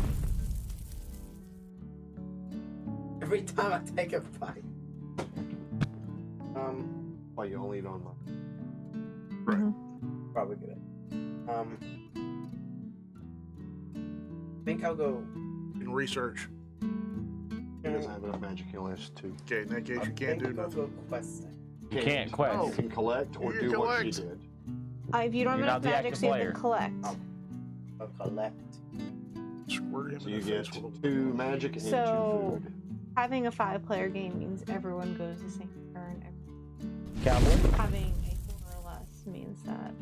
Every time I take a bite. Why you only eat on my. Probably good. I think I'll go. In research. He doesn't have enough magic. He only has 2. Okay, in that case, I you can't think do I'll nothing. go questing. You can't quest. You can collect or You do can what she collect. did. If you don't You're have enough not the magic, active so you player. can collect. I'll collect. Squirt him So in you the get face with a- 2 magic and 2 So- food. Having a 5-player game means everyone goes the same turn. Cowboy? Having a 4 or less means that.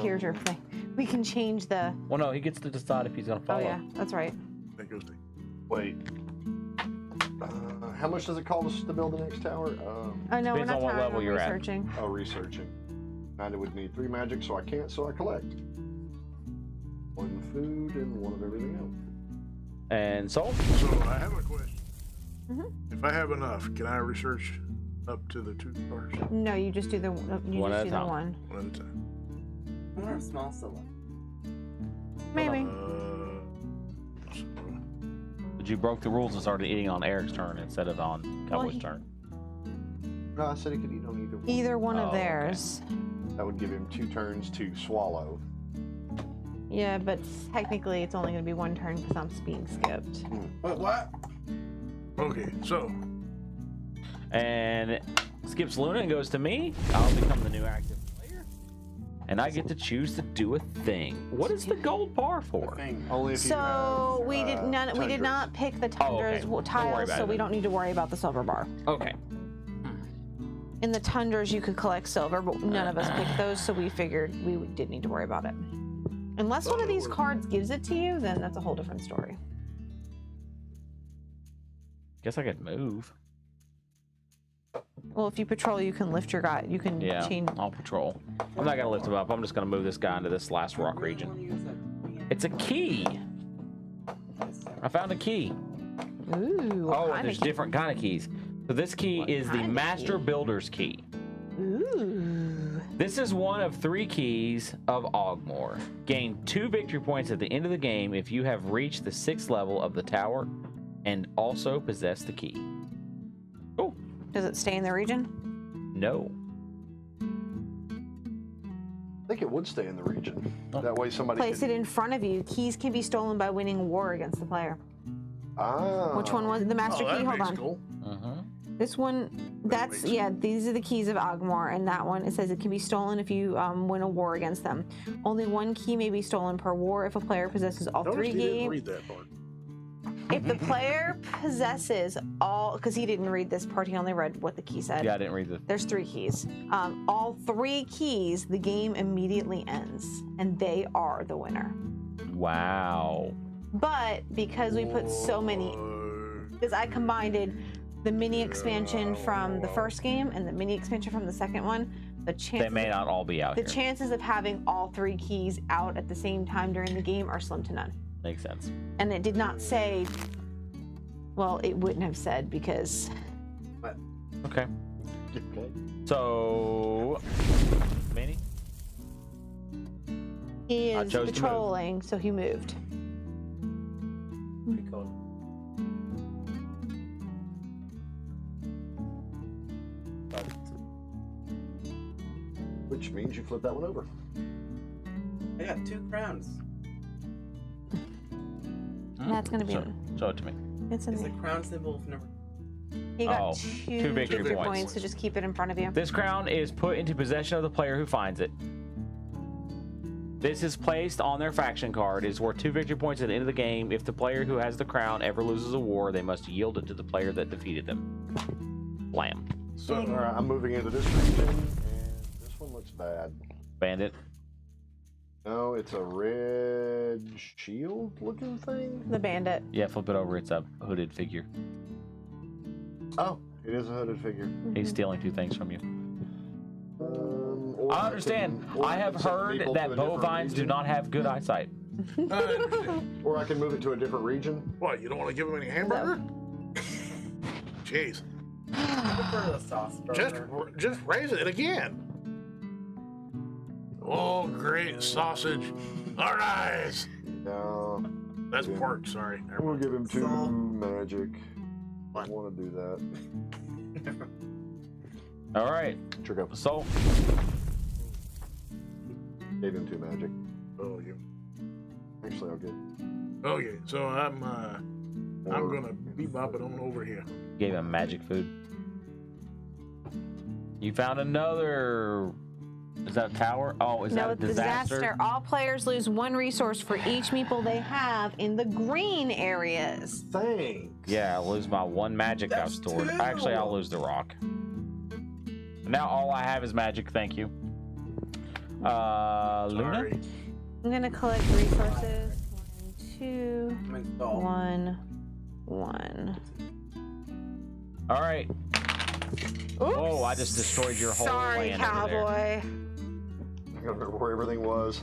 Here's your thing. We can change the. Well, no, he gets to decide if he's going to Oh follow. yeah, that's right. That goes to Wait. How much does it cost us to build the next tower? Oh no, we're Depends not on what tired, level I'm you're at. researching. Researching. And I would need 3 magic, so I can't, so I collect. 1 food and 1 of everything else. And Soul? So I have a question. Mhm. If I have enough, can I research up to the 2 stars? No, you just do the you One just at do a the time. one. One at a time. I wonder if small still Maybe. So, But you broke the rules and started eating on Eric's turn instead of on Cowboy's he- turn. No, I said he could eat on either one. Either one Oh, of okay. theirs. That would give him 2 turns to swallow. Yeah, but technically it's only going to be 1 turn because I'm being skipped. Wait, what? okay, so And skips Luna and goes to me. I'll become the new active player. And I get to choose to do a thing. What is the gold bar for? Thing. Only if you So have, we did none. We did tundras. not pick the Oh, okay. tundras Don't worry tiles, about so it we then. don't need to worry about the silver bar. Okay. In the tundras, you could collect silver, but none of us picked those, so we figured we didn't need to worry about it. Unless one of these cards gives it to you, then that's a whole different story. Guess I could move. Well, if you patrol, you can lift your guy. You can Yeah, change. I'll patrol. I'm not gonna lift him up. I'm just gonna move this guy into this last rock region. It's a key. I found a key. Ooh. Oh, and there's different kind of keys. So this key What is the kind of Master key? Builder's key. Ooh. This is one of 3 keys of Ogmore. Gain 2 victory points at the end of the game if you have reached the 6th level of the tower and also possess the key. Oh, Does it stay in the region? no. I think it would stay in the region. Oh. That way somebody Place could... it in front of you. Keys can be stolen by winning a war against the player. Ah. Which one was it? The master Oh, key? that Hold makes on. cool. This one, that's, makes yeah, these are the keys of Ogmore, and that one, it says it can be stolen if you win a war against them. Only 1 key may be stolen per war if a player possesses all Notice 3 you didn't games. read that part. If the player possesses all, because he didn't read this part, he only read what the key said. Yeah, I didn't read the. There's 3 keys. All 3 keys, the game immediately ends, and they are the winner. Wow. But because we put so many, because I combined the mini expansion from the first game and the mini expansion from the second one, the They chances may not all be out the here. chances of having all 3 keys out at the same time during the game are slim to none. Makes sense. And it did not say, well, it wouldn't have said because Okay. Okay. So, Manny? he I is chose to move. patrolling, so he moved. Pretty cool. Which means you flip that one over. I got 2 crowns. That's gonna be Show, in, show it to me. it's in It's a there. crown symbol of number. You got Oh, 2 2 victory victory points. points, so just keep it in front of you. This crown is put into possession of the player who finds it. This is placed on their faction card. It is worth 2 victory points at the end of the game. If the player who has the crown ever loses a war, they must yield it to the player that defeated them. Blam. So, All right, I'm moving into this region, and this one looks bad. Bandit. No, it's a red shield looking thing. The bandit. Yeah, flip it over. It's a hooded figure. Oh, it is a hooded figure. He's stealing 2 things from you. Or I understand. or I have can send heard people that to a different bovines do region. not have good eyesight. Or I can move it to a different region. what, you don't want to give him any hamburger? Jeez. I prefer the sauce burger. Just raise it again. Oh, great sausage. All right. No, That's Yeah. pork, sorry. Never we'll mind. give him 2 Salt. magic. I What? want to do that. All right. Trigger. So, Gave him 2 magic. Oh, you. Actually, I'll get. Okay, so I'm gonna bebop it on over here. gave him magic food. You found another. Is that a tower? Oh, is No, that a disaster? All players lose 1 resource for each meeple they have in the green areas. Thanks. Yeah, I lose my 1 magic I've That's stored. 2. Actually, I'll lose the rock. Now all I have is magic. Thank you. Luna. Sorry. I'm gonna collect resources. 1, 2, I'm installed. 1, 1. All right. Oh, I just destroyed your whole Sorry, land over there. cowboy. I gotta remember where everything was.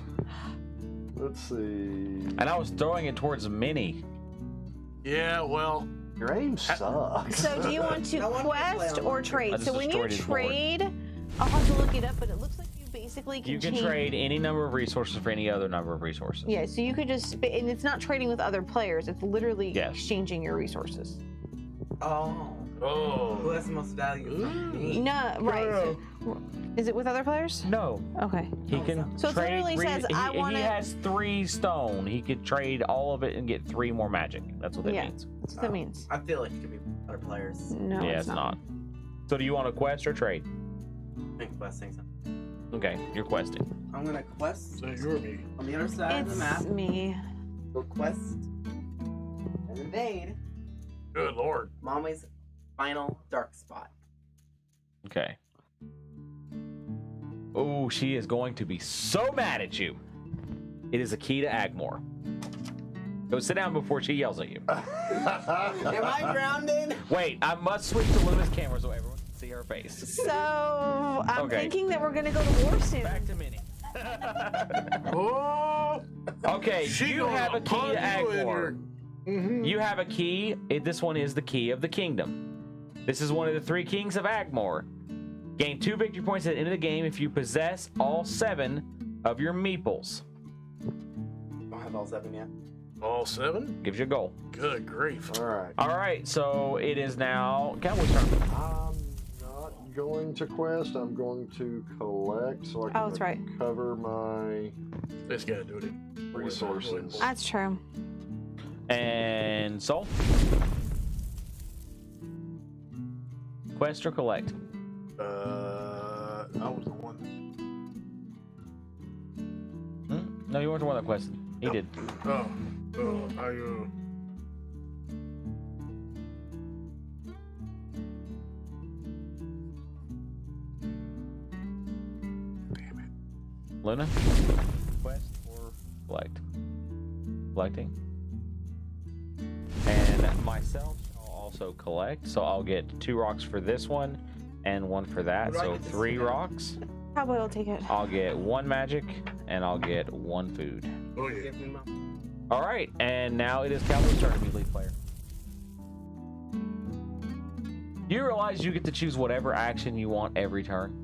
Let's see. And I was throwing it towards Minnie. Yeah, well, Your aim sucks. So do you want to I wanted to play quest on or one. trade? I just So when you destroyed his board. trade, I'll have to look it up, but it looks like you basically can You can change. trade any number of resources for any other number of resources. Yeah, so you could just, and it's not trading with other players. It's literally Yes. exchanging your resources. Oh. Who oh. has the most value? Me. No, right. Yeah. So, is it with other players? No, Okay. he Oh, can so it trade. literally says, he, I wanna- he has 3 stone. He could trade all of it and get 3 more magic. That's what that Yeah. means. That's what that means. I feel like it could be other players. No, yeah, it's not. So do you want to quest or trade? I think questing something. Okay, you're questing. I'm gonna quest So you're me. on the other side of the map. It's me. Go quest and invade Good lord. Mommy's final dark spot. Okay. Oh, she is going to be so mad at you. It is a key to Agmore. Go sit down before she yells at you. Am I grounded? Wait, I must switch to Luna's camera so everyone can see her face. So I'm Okay. thinking that we're gonna go to war soon. Back to Minnie. Oh, Okay, she you gonna have a key pun to you in Agmore. Mhm. You have a key. This one is the key of the kingdom. This is one of the 3 kings of Agmore. Gain 2 victory points at the end of the game if you possess all 7 of your meeples. Don't have all 7 yet. All 7? Gives you a goal. Good grief. All right. All right, so it is now Cowboy's turn. I'm not going to quest. I'm going to collect so I can that's right. cover my This guy do it. resources. That's true. And Soul? Quest or collect? I was the one. No, you weren't the one that quested. He did. Oh, I damn it. Luna? Quest or collect? Collecting. And myself, I'll also collect. So I'll get 2 rocks for this one and 1 for that. What do I So get to 3 see? rocks. Cowboy will take it. I'll get 1 magic and I'll get 1 food. Oh yeah. Give me my. All right, and now it is Cowboy's turn to be lead player. You realize you get to choose whatever action you want every turn.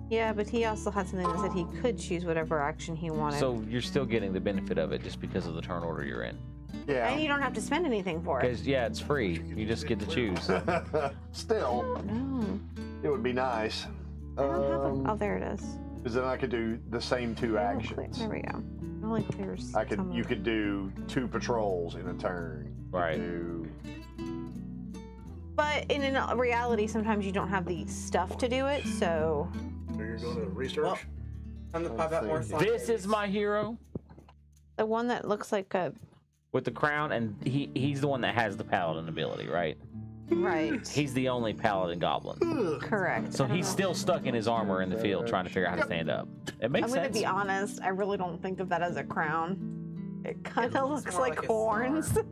Yeah, but he also had something that said he could choose whatever action he wanted. So you're still getting the benefit of it just because of the turn order you're in. Yeah. And you don't have to spend anything for it. Because, yeah, it's free. You just get to choose. Still, No. it would be nice. I don't have a, oh, there it is. Because then I could do the same 2 It only actions. there we go. It only clears. You could do 2 patrols in a turn. You could Right. do- But in reality, sometimes you don't have the stuff to do it, so. So you're going to research? Well, time to pop out more slime This is babies. my hero The one that looks like a. with the crown, and he's the one that has the paladin ability, right? Right. He's the only paladin goblin. Correct. So I don't he's know. still stuck in his armor in the field trying to figure out how to stand up. It makes I'm going to sense. be honest, I really don't think of that as a crown. It kind It of looks looks more like like a horns. star.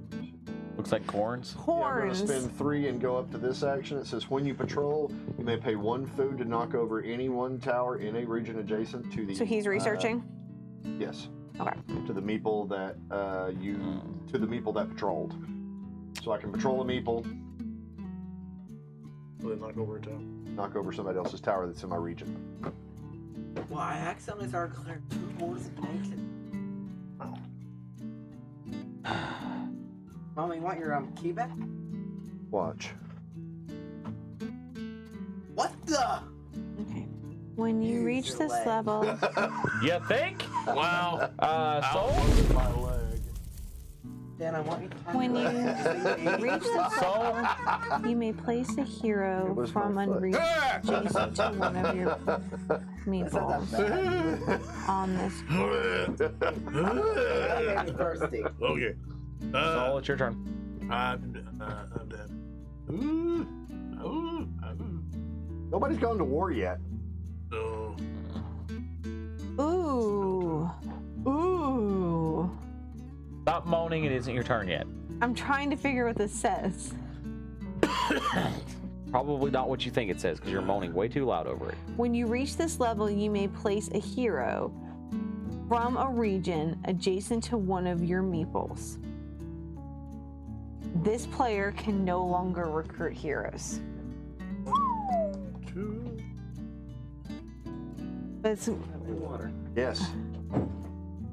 Looks like corns. Yeah, I'm going Horns. to spend 3 and go up to this action. It says when you patrol, you may pay 1 food to knock over any 1 tower in a region adjacent to the. So he's researching? Yes. Okay. To the meeple that to the meeple that patrolled. So I can patrol a meeple, Then knock over a town. knock over somebody else's tower that's in my region. Well, I accidentally started clearing 2 holes of blanket. Mom, you want your key back? Watch. What the? Okay. When you Use reach your this leg. level, You think? Wow. Soul? my leg. Dan, I want you to find when your leg. you reach this level, you may place a It hero was from my foot. unreached adjacent to one of your meeples on this. That made me thirsty. Okay. Soul, it's your turn. I'm dead. Nobody's gone to war yet. Oh. Ooh. Ooh. Stop moaning, it isn't your turn yet. I'm trying to figure what this says. Probably not what you think it says, because you're moaning way too loud over it. When you reach this level, you may place a hero from a region adjacent to one of your meeples. This player can no longer recruit heroes. But it's, Water. Yes.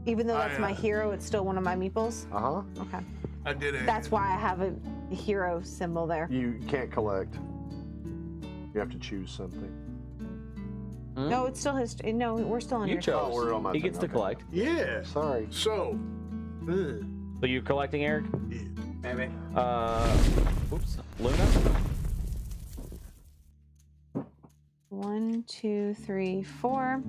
even though that's I, my hero, it's still one of my meeples. Uh-huh. Okay. I did it. That's why I have a hero symbol there. You can't collect. You have to choose something. No, it's still his. No, we're still in You your chose. Oh, we're on my He turn, gets to okay. collect. Yeah. Sorry. So. So you're collecting, Eric? Maybe. Oops. Luna? 1, 2, 3, 4.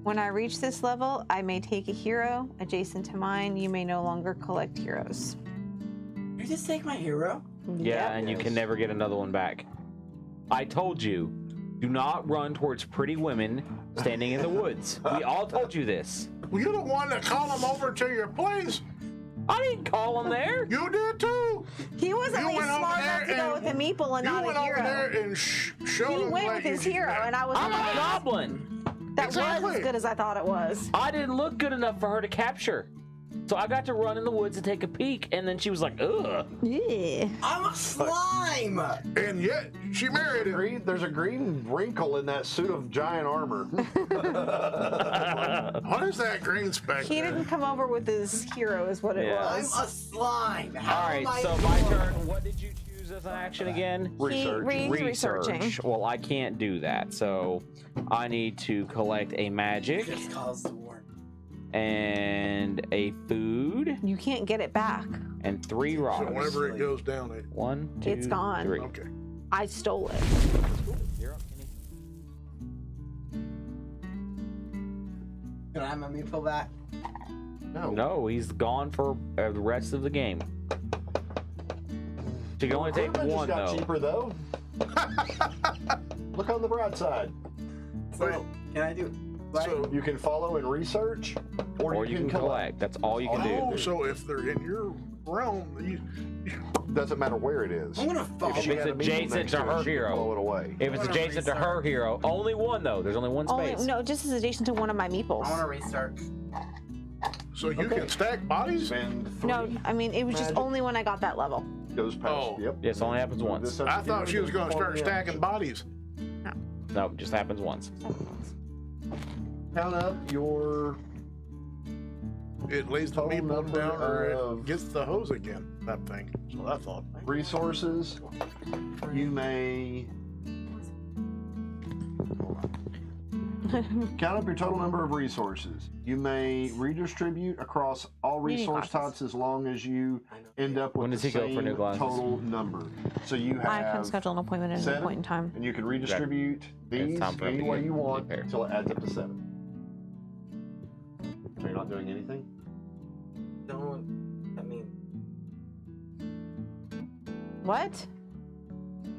When I reach this level, I may take a hero adjacent to mine. You may no longer collect heroes. You just take my hero? Yeah, Yep. and you Yes. can never get another one back. I told you, do not run towards pretty women standing in the woods. We all told you this. Well, you're the one that called him over to your place. I didn't call him there. You did too. He was at You least went over smart enough there to go and- with a meeple and You not went a over there hero. and showed He him went like with his you- hero, and I was I'm a amazed. goblin. That was Exactly. as good as I thought it was. I didn't look good enough for her to capture. So I got to run in the woods and take a peek, and then she was like, ugh. Yeah. I'm a slime. And yet, she married him. There's a green wrinkle in that suit of giant armor. What is that green speck He there? didn't come over with his hero, is what it Yeah. I'm was. a slime. How All right, am I so a my dwarf? turn. What did you choose as an action again? Research. He's researching. Well, I can't do that, so I need to collect a magic Just caused the war. and a food You can't get it back. and 3 rocks. So whenever it goes down, it. 1, 2, It's gone. 3. Okay. I stole it. You're up, Kenny. Can I have my meatball back? No. No, he's gone for the rest of the game. So you can only take Equipment one, just got though. cheaper though. Look on the bright side. So, can I do? Like, So, You can follow and research, Or you can collect. That's all you can oh, do. so if they're in your realm, Doesn't matter where it is. I'm gonna follow. If she it's had a meeple adjacent next to it, her she could hero. blow it away. If it's I wanna adjacent to her research. hero, only one, though. There's only one Only, space. no, just as adjacent to one of my meeples. I want to research. so you Okay. can stack bodies. Spend 3, No, I mean, it was just Magic. only when I got that level. goes past. Oh. Yep. Yes, only happens Move once. this up I to thought here she was and going to perform start the stacking action. bodies. No, it just happens once. Count up your It lays the Total meatball number down or of- it gets the hose again. That thing. So I thought. resources. You may count up your total number of resources. You may redistribute across all Reading resource glasses. types as long as you end up with When the does he go for same new glasses? total number. So you I can have, schedule an appointment at any 7, point in time. and you can redistribute It's these time for him any to way get you want prepared. until it adds up to 7. So you're not doing anything? Don't. I mean, What?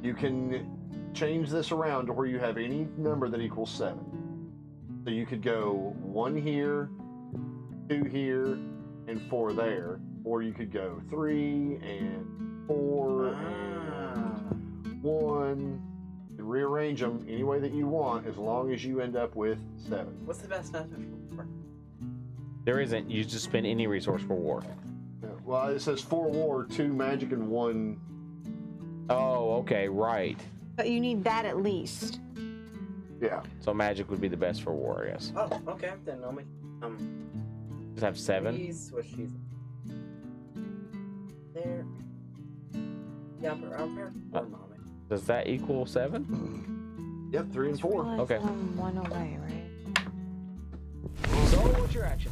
You can change this around to where you have any number that equals 7. So you could go 1 here, 2 here, and 4 there. Or you could go 3 and 4 and 1. And rearrange them any way that you want as long as you end up with 7. what's the best method for? There isn't. You just spend any resource for war. Yeah, well, it says 4 war, 2 magic, and 1. Oh, okay, right. But you need that at least. Yeah. So magic would be the best for war, I guess. Oh, okay. Then no me. Just have 7. Please switch these. There. Yeah, but around there. Or mommy. Does that equal 7? Yep, 3 and 4. Realize Okay. I'm one away, right? So, what's your action?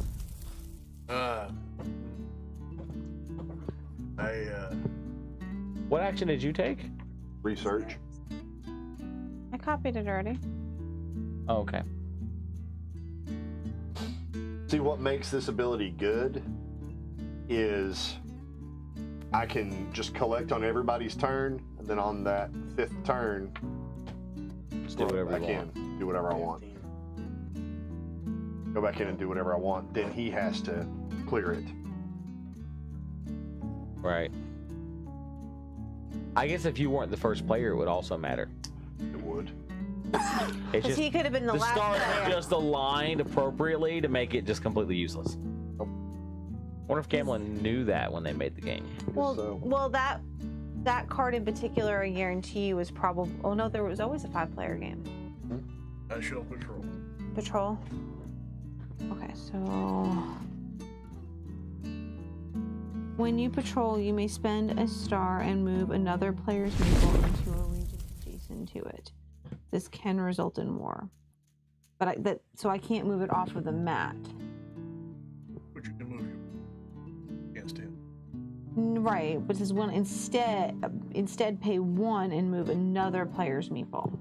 What action did you take? Research. I copied it already. Oh, okay. See, what makes this ability good is I can just collect on everybody's turn, and then on that 5th turn, Just do go whatever back you want. in, do whatever I want. Go back in and do whatever I want. Then he has to clear it. Right. I guess if you weren't the first player, it would also matter. It would. It's Because just he could have been the the last stars player. just aligned appropriately to make it just completely useless. I wonder if Camelin knew that when they made the game. Well, So- well, that card in particular, I guarantee you, was probably. Oh no, there was always a 5-player game. I shall patrol. Patrol. Okay, so when you patrol, you may spend a star and move another player's meeple into a region adjacent to it. This can result in war, but so I can't move it off of the mat. But you can move you against him. Right, but this one instead pay 1 and move another player's meeple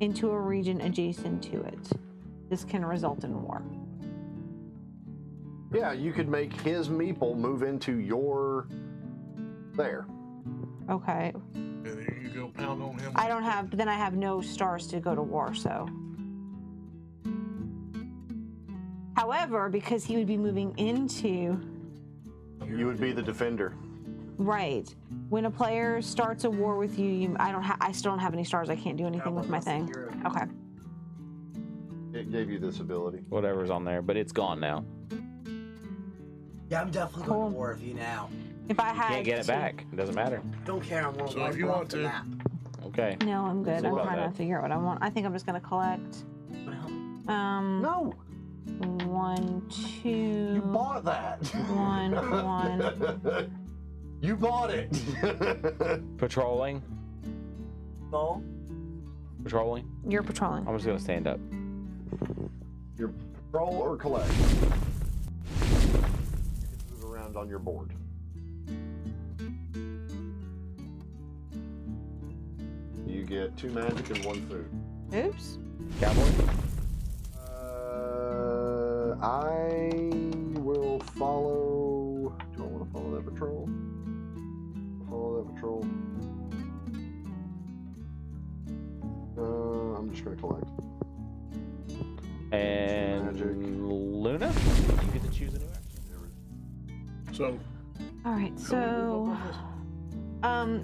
into a region adjacent to it. This can result in war. Yeah, you could make his meeple move into your there. Okay. And then you go pound on him. I don't have, then I have no stars to go to war, so. However, because he would be moving into, You would be the defender. right, when a player starts a war with you, I still don't have any stars. I can't do anything with my thing. Okay. It gave you this ability. Whatever's on there, but it's gone now. Yeah, I'm definitely Cool. going to war with you now. If I You had can't get it to- back. It doesn't matter. Don't care. I'm So if you want to- Okay. No, I'm good. Sorry I'm about trying to that. figure out what I want. I think I'm just gonna collect. No, 1, 2. you bought that. One. You bought it. Patrolling. No. Patrolling. You're patrolling. I'm just gonna stand up. Your roll or collect. You can move around on your board. You get 2 magic and 1 food. Oops. Cowboy. I will follow. Do I want to follow that patrol? Follow that patrol. I'm just going to collect. And Magic. Luna. You get to choose a new action. So All right. So,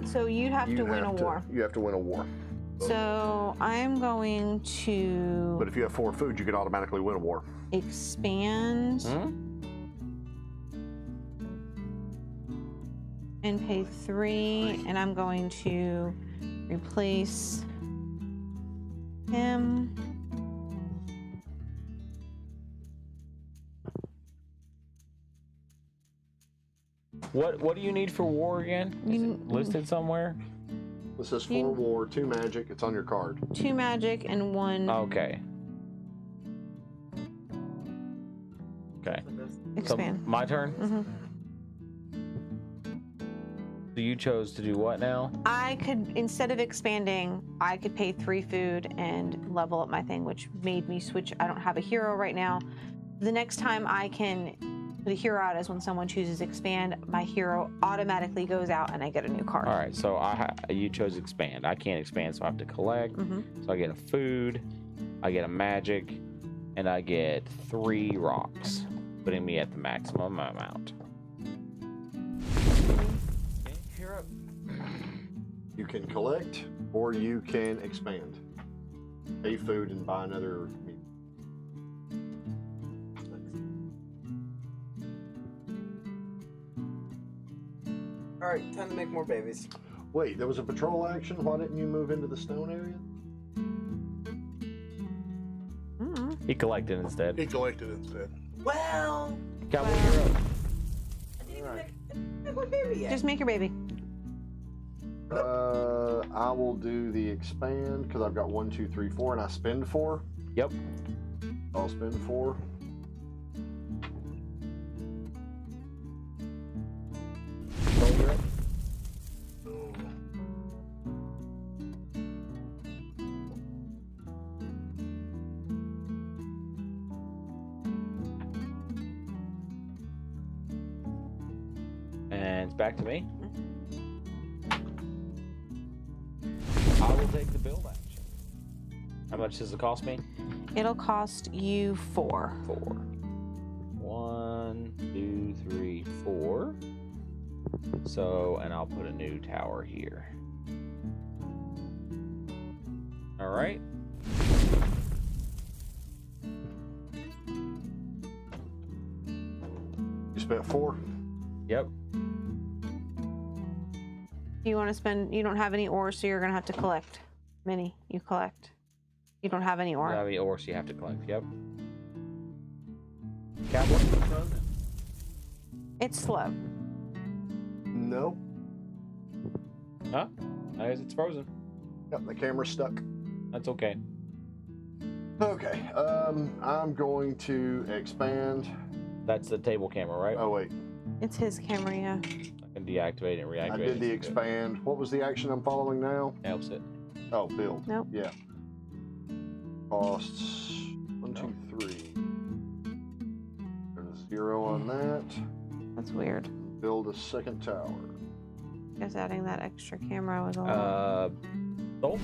so you'd have to win a war. You have to win a war. So I'm going to But if you have 4 food, you can automatically win a war. expand Hmm? and pay 3, and I'm going to replace him. What do you need for war again? Is You- it listed somewhere? It says 4 You- war, 2 magic. It's on your card. 2 magic and 1 Okay. Okay. expand. So my turn. Mhm. So you chose to do what now? I could, instead of expanding, I could pay 3 food and level up my thing, which made me switch. I don't have a hero right now. The next time I can put a hero out is when someone chooses expand. My hero automatically goes out and I get a new card. All right. So you chose expand. I can't expand, so I have to collect. Mhm. So I get a food, I get a magic, and I get 3 rocks, putting me at the maximum amount. Okay, you're up. You can collect or you can expand. Pay food and buy another meat. All right, time to make more babies. Wait, there was a patrol action. Why didn't you move into the stone area? Mhm. He collected instead. he collected instead. Well, Cowboy, you're up. I didn't even make my baby yet. Just make your baby. I will do the expand because I've got 1, 2, 3, 4, and I spend 4. Yep. I'll spend 4. Cole, you're up. And it's back to me. I will take the build action. How much does it cost me? It'll cost you 4. 4. 1, 2, 3, 4. So, and I'll put a new tower here. All right. You spent 4. Yep. You want to spend, you don't have any ore, so you're going to have to collect. Mini, you collect. You don't have any ore. I mean, ores you have to collect. Yep. Cowboy. It's slow. No. Huh? I guess it's frozen. Yep, the camera's stuck. That's okay. Okay. I'm going to expand. That's the table camera, right? Oh wait, It's his camera, yeah. I can deactivate and reactivate. I did it. the expand. What was the action I'm following now? Helps it. Oh, build. Nope. Yeah. Costs 1, 2, 3. There's a 0 on that. That's weird. Build a second tower. Guess adding that extra camera was a little. Soul?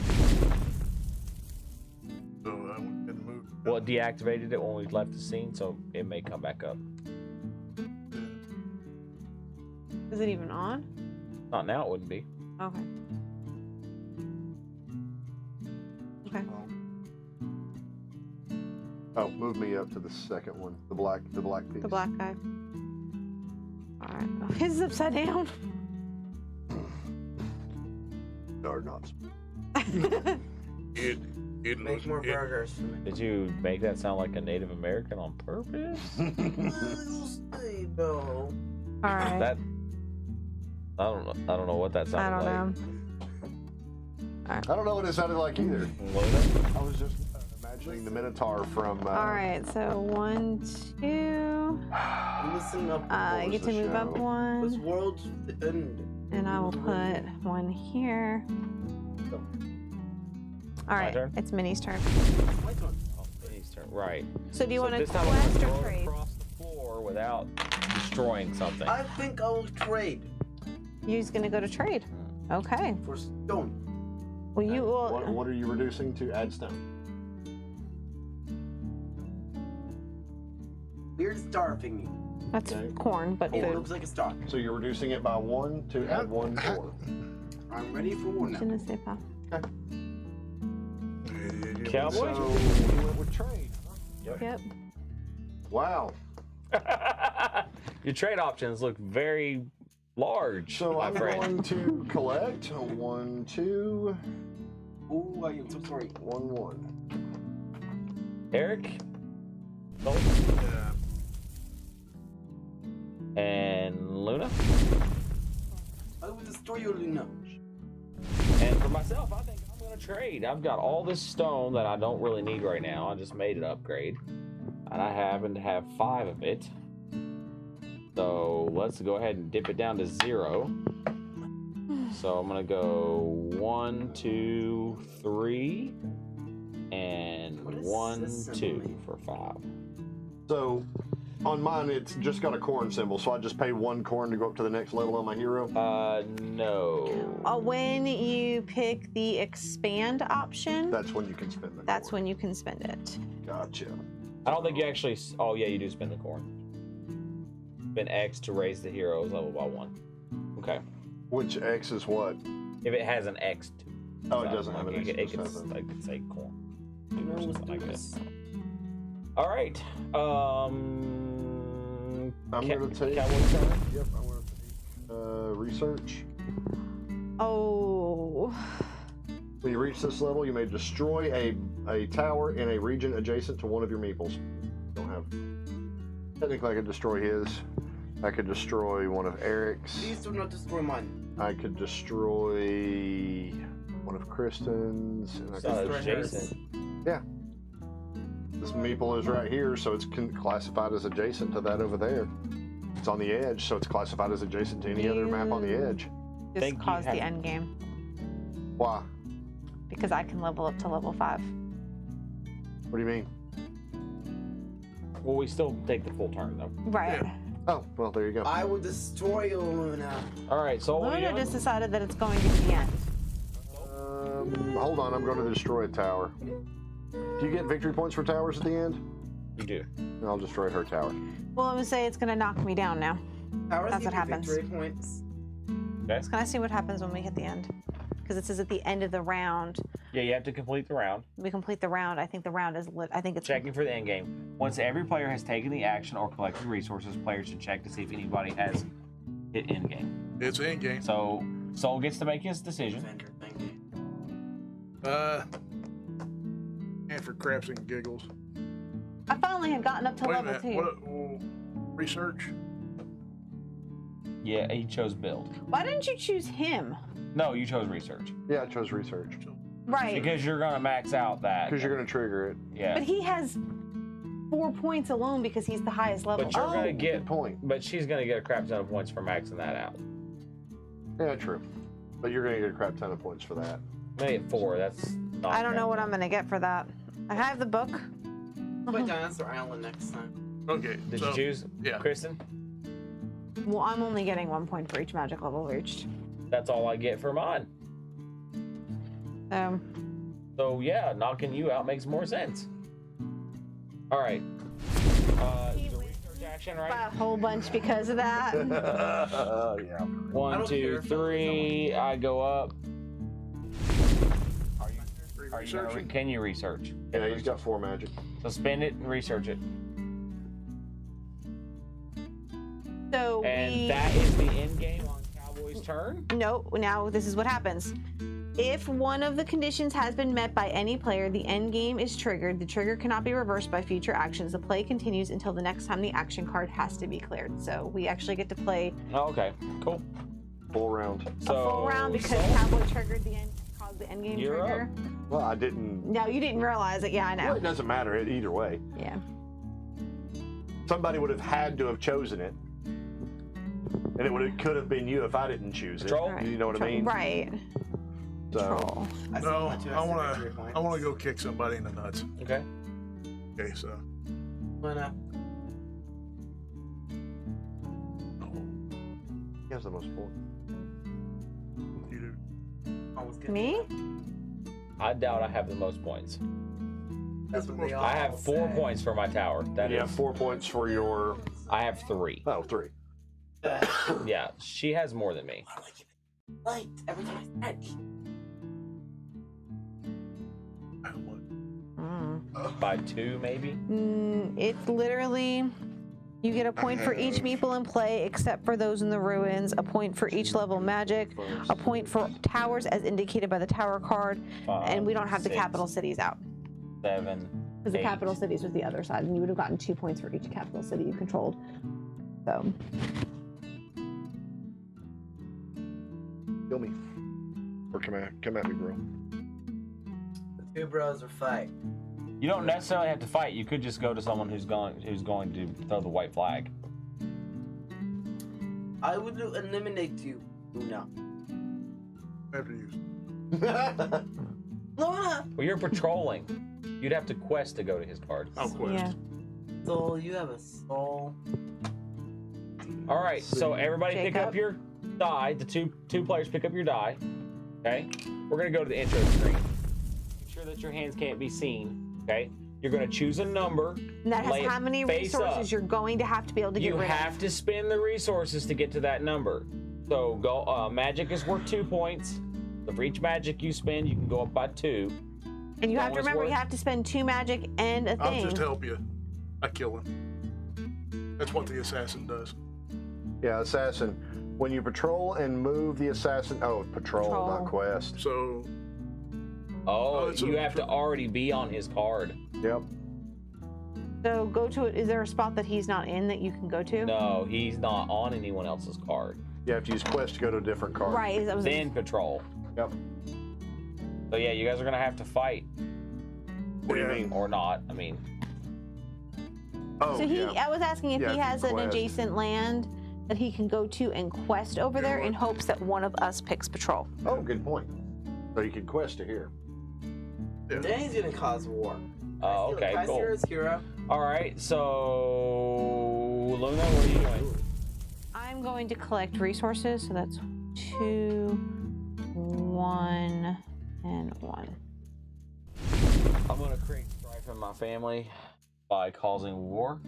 So I went ahead and moved. Well, it deactivated it when we left the scene, so it may come back up. Is it even on? Not now, it wouldn't be. Okay. Okay. Oh, move me up to the second one. The black piece. The black guy. All right. Oh, his is upside down. Or not. It Make looks more burgers for me. Did you make that sound like a Native American on purpose? No. All right. That I don't know what that I sounded don't like. know. I don't know what it sounded like either. Luna? I was just imagining the Minotaur from. All right. So 1, 2. Listen up. I get to the move up show? This 1, world's the end. and I will put 1 here. All My right. turn? It's Minnie's turn. My turn. Oh, Minnie's turn. Right. So do you want to this time I'm quest gonna or throw it trade? across the floor without destroying something. I think I will trade You're gonna go to trade. Okay. for stone. Well, you will. What are you reducing to add stone? Weird star thingy. That's Okay. corn, but It food. looks like a star. So you're reducing it by 1 to add 1 more. I'm ready for war now. Je ne sais pas. Cowboy? So you went with trade. Yep. Wow. Your trade options look very large, So my I'm friend. going to collect 1, 2, Oh, I am so sorry. 1, 1. Eric? Nope. And Luna? I will destroy your Luna. And for myself, I think I'm gonna trade. I've got all this stone that I don't really need right now. I just made an upgrade. And I happen to have 5 of it. So let's go ahead and dip it down to 0. So I'm gonna go 1, 2, 3, and What is 1, this 2 symbol? for 5. So on mine, it's just got a corn symbol. So I just pay 1 corn to go up to the next level on my hero. No. When you pick the expand option, That's when you can spend the that's corn. when you can spend it. Gotcha. I don't think you actually. Oh yeah, you do spend the corn. Spend X to raise the hero's level by 1. Okay. Which X is what? If it has an X. To Oh, it doesn't have an X. It It can, just has a- like, say corn. You know, Or let's something do like this. that. All right. I'm going to take. Cowboy's turn. Yep, I'm going to take research. Oh. When you reach this level, you may destroy a tower in a region adjacent to one of your meeples. Don't have. Technically, I could destroy his. I could destroy one of Eric's. Please do not destroy mine. I could destroy one of Kristen's. And I So could, it's hers. Jason. this meeple is right here, so it's classified as adjacent to that over there. It's on the edge, so it's classified as adjacent to any other map on the edge. Just Think you cause the have- end game Why? because I can level up to level 5. What do you mean? Well, we still take the full turn though. Right. Oh, well, there you go. I will destroy your Luna. All right. So what are you Luna doing? just decided that it's going to be the end. Hold on, I'm going to destroy a tower. Do you get victory points for towers at the end? You do. And I'll destroy her tower. Well, I'm gonna say it's gonna knock me down now. Powers That's give what you happens. victory points. Just gonna see what happens when we hit the end. Because it says at the end of the round, Yeah, you have to complete the round. we complete the round. I think the round is lit. I think it's Checking for the end game. Once every player has taken the action or collected resources, players should check to see if anybody has hit end game. It's in game. So Soul gets to make his decision. Vendor, thank you. And for craps and giggles. I finally had gotten up to Wait a level minute. 2. What? Research. Yeah, he chose build. Why didn't you choose him? No, you chose research Yeah, I chose research. Right. because you're gonna max out that. Because you're going to trigger it. Yeah, But he has 4 points alone because he's the highest level. but you're gonna Good get. point. But she's gonna get a crap ton of points for maxing that out. Yeah, true. But you're going to get a crap ton of points for that. Maybe at 4. That's. Not I don't know bad. what I'm gonna get for that. I have the book. Play Dinosaur Island next time. Okay. Did so, you choose? Yeah. Kristen. Well, I'm only getting 1 point for each magic level reached. That's all I get for mine. So yeah, knocking you out makes more sense. All right. It's a research action, By right? a whole bunch because of that. Yeah. I 1, don't 2, care. 3. I go up. Are you gonna researching? can you research? Yeah, he's got 4 magic. So spend it and research it. So And that is the end game on Cowboy's turn. No, now this is what happens. If one of the conditions has been met by any player, the end game is triggered. The trigger cannot be reversed by future actions. The play continues until the next time the action card has to be cleared. So we actually get to play Oh, okay, cool. Full round. a full round because Sol, Cowboy triggered the end, caused the end game You're up. trigger. Well, I didn't. No, you didn't realize it. Yeah, I Well, know. it doesn't matter either way. Yeah. Somebody would have had to have chosen it, and it could have been you if I didn't choose it. Control? You know what I mean? Right. So, Control. I still No, want to I have want victory to. points. I want to go kick somebody in the nuts. Okay. Okay, so. Wanna- he has the most points. You do. almost get Me? I doubt I have the most points. That's what they all I have 4 say. points for my tower. That You is. have 4 points for your. I have 3. Oh, 3. Yeah, she has more than me. Why do I keep it light every time I stretch? By 2, maybe. It's literally, you get a point for each meeple in play except for those in the ruins, a point for each level magic, a point for towers as indicated by the tower card, and we don't have the 6, capital cities out. 7. Because the 8. capital cities was the other side, and you would have gotten 2 points for each capital city you controlled. So, Kill me. Or come at me, bro. The two bros are fight. You don't necessarily have to fight. You could just go to someone who's going to throw the white flag. I would eliminate you. No. After you. No. Well, you're patrolling. You'd have to quest to go to his card. I'll quest. yeah. Soul, you have a soul. All right, so everybody pick Jacob? up your die. The two players pick up your die. Okay, we're gonna go to the intro screen. Make sure that your hands can't be seen. Okay, you're gonna choose a number. And that has lay it how many face resources up. you're going to have to be able to get You rid have to spend the resources to get to that number. So go. Magic is worth 2 points. So for each magic you spend, you can go up by 2. of. And you have to bonus remember, you work. have to spend 2 magic and a I'll thing. just help you. I kill him. That's what the assassin does. Yeah, assassin. When you patrol and move the assassin. Oh, patrol, Patrol. not quest. So Oh, it's you a- have to already be on his card. Yep. So go to it. Is there a spot that he's not in that you can go to? No, he's not on anyone else's card. You have to use quest to go to a different card. Right. That was Then patrol. Yep. So yeah, you guys are gonna have to fight What do Yeah. you mean? or not. I mean, Oh, So he, yeah. I was asking if Yeah, he if you has an quest. adjacent land that he can go to and quest over there in hopes that one of us picks patrol. Oh, good point. So you can quest to here. Then he's gonna cause war. oh, okay, Can I cool. steer his hero? All right, so Luna, what are you doing? I'm going to collect resources, so that's 2, 1, and 1. I'm gonna create strife in my family by causing war.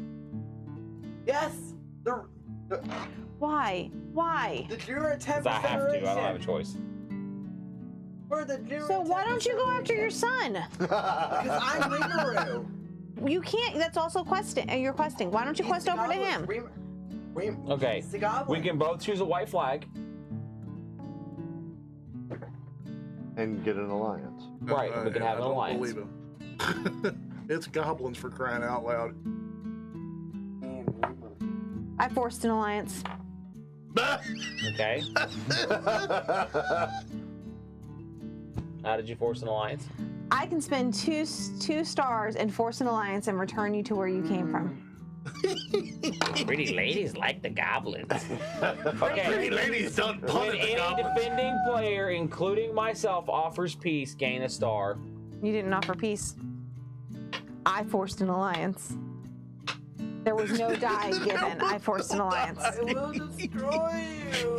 Yes. The Why? Why? the Druid Temp Because I have to. I don't have a Federation. choice. For the Druid So why Temp don't you go after your Federation. son? Because I'm Rimuru. You can't. That's also questing. You're questing. Why don't you He's quest the over to goblin. him? Okay, He's the goblin. we can both choose a white flag. And get an alliance. Right, we can have I an don't alliance. believe him. It's goblins for crying out loud. I forced an alliance. Okay. How did you force an alliance? I can spend two stars and force an alliance and return you to where you came from. Pretty ladies like the goblins. Okay. Pretty ladies don't When pun at the any goblins. defending player, including myself, offers peace, gain a star. You didn't offer peace. I forced an alliance. There was no die given. I forced an alliance. I will destroy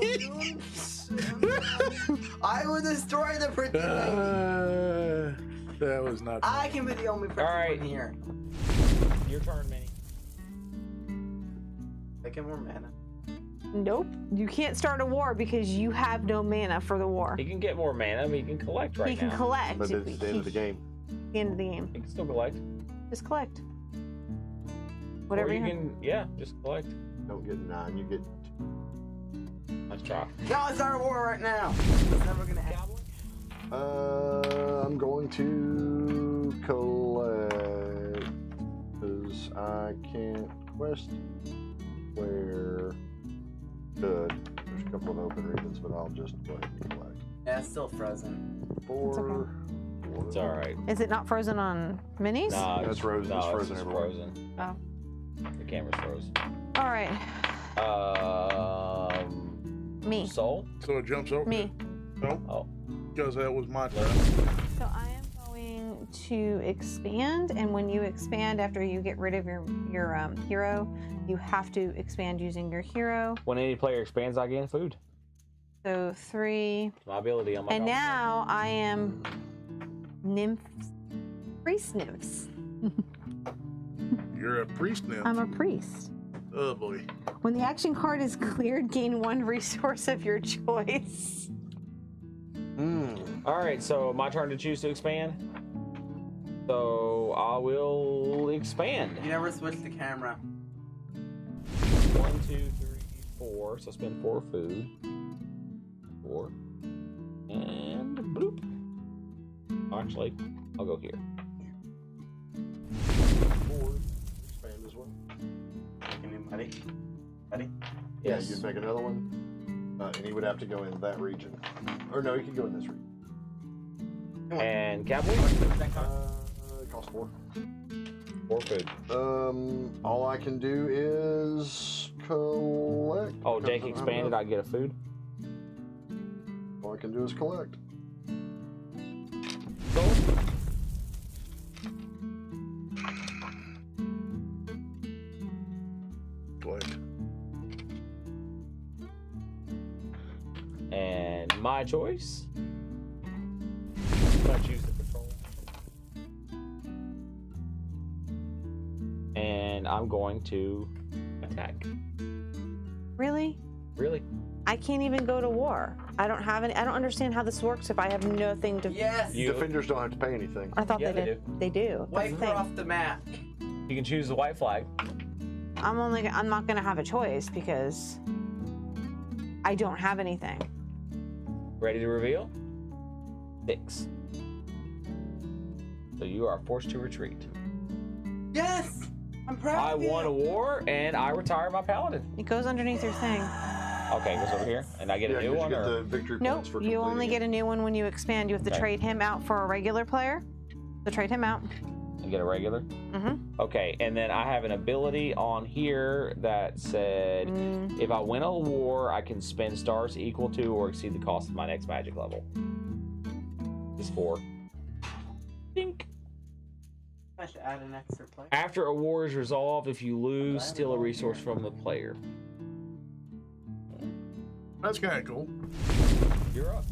you. I will destroy the pretty lady. That was not. I can be the only person All right. in here. Your turn, Minnie. I get more mana. Nope. You can't start a war because you have no mana for the war. He can get more mana, but he can collect right He can now. collect. But it's the end of the game. The end of the game. He can still collect. Just collect. Or Whatever you you have. can, yeah, just collect. Don't get 9, you get Nice try. No, it's not a war right now. It's never gonna end. I'm going to collect because I can't quest where good. There's a couple of open regions, but I'll just go ahead and collect. Yeah, it's still frozen. Four. It's all right. Is it not frozen on minis? No, That's frozen. No, It's it's frozen just everywhere. frozen. Oh. The camera's frozen. All right. Me. Soul? So it jumps over. Me. No. Oh. Because that was my turn. So I am going to expand, and when you expand after you get rid of your hero, you have to expand using your hero. When any player expands, I gain food. So 3. My ability on my And goblin. now I am nymphs. Priest nymphs. You're a priest now. I'm a priest. Oh boy. When the action card is cleared, gain 1 resource of your choice. All right, so my turn to choose to expand. So I will expand. You never switch the camera. 1, 2, 3, 4. So spend 4 food. 4. And bloop. Actually, I'll go here. 4. Expand as well. Anybody? Buddy? Yeah, Yes. you'd make another one. And he would have to go in that region. Or no, he could go in this region. And cowboy. It costs 4. 4 food. All I can do is collect. Oh, because deck I don't have expanded. enough. I get a food. All I can do is collect. Collect. And my choice. I choose the patrol. And I'm going to attack. Really? Really? I can't even go to war. I don't have any. I don't understand how this works if I have nothing to. Yes! You- Defenders don't have to pay anything. I thought Yeah, they they did. They do. That's Wipe the her thing. off the map. You can choose the white flag. I'm not gonna have a choice because I don't have anything. Ready to reveal? 6. So you are forced to retreat. Yes! I'm proud I of you. won a war and I retire my paladin. It goes underneath your thing. Okay, it goes over here, and I get a Yeah, new 'cause one. you get Or... the victory Nope. points for You only completing get a new one when you expand. You have to Okay. trade him out for a regular player. So trade him out. I get a regular. Mm-hmm. Okay, and then I have an ability on here that said if I win a war, I can spend stars equal to or exceed the cost of my next magic level. It's 4. Dink. I should add an extra player. After a war is resolved, if you lose, steal a resource from the player. That's kind of cool. You're up.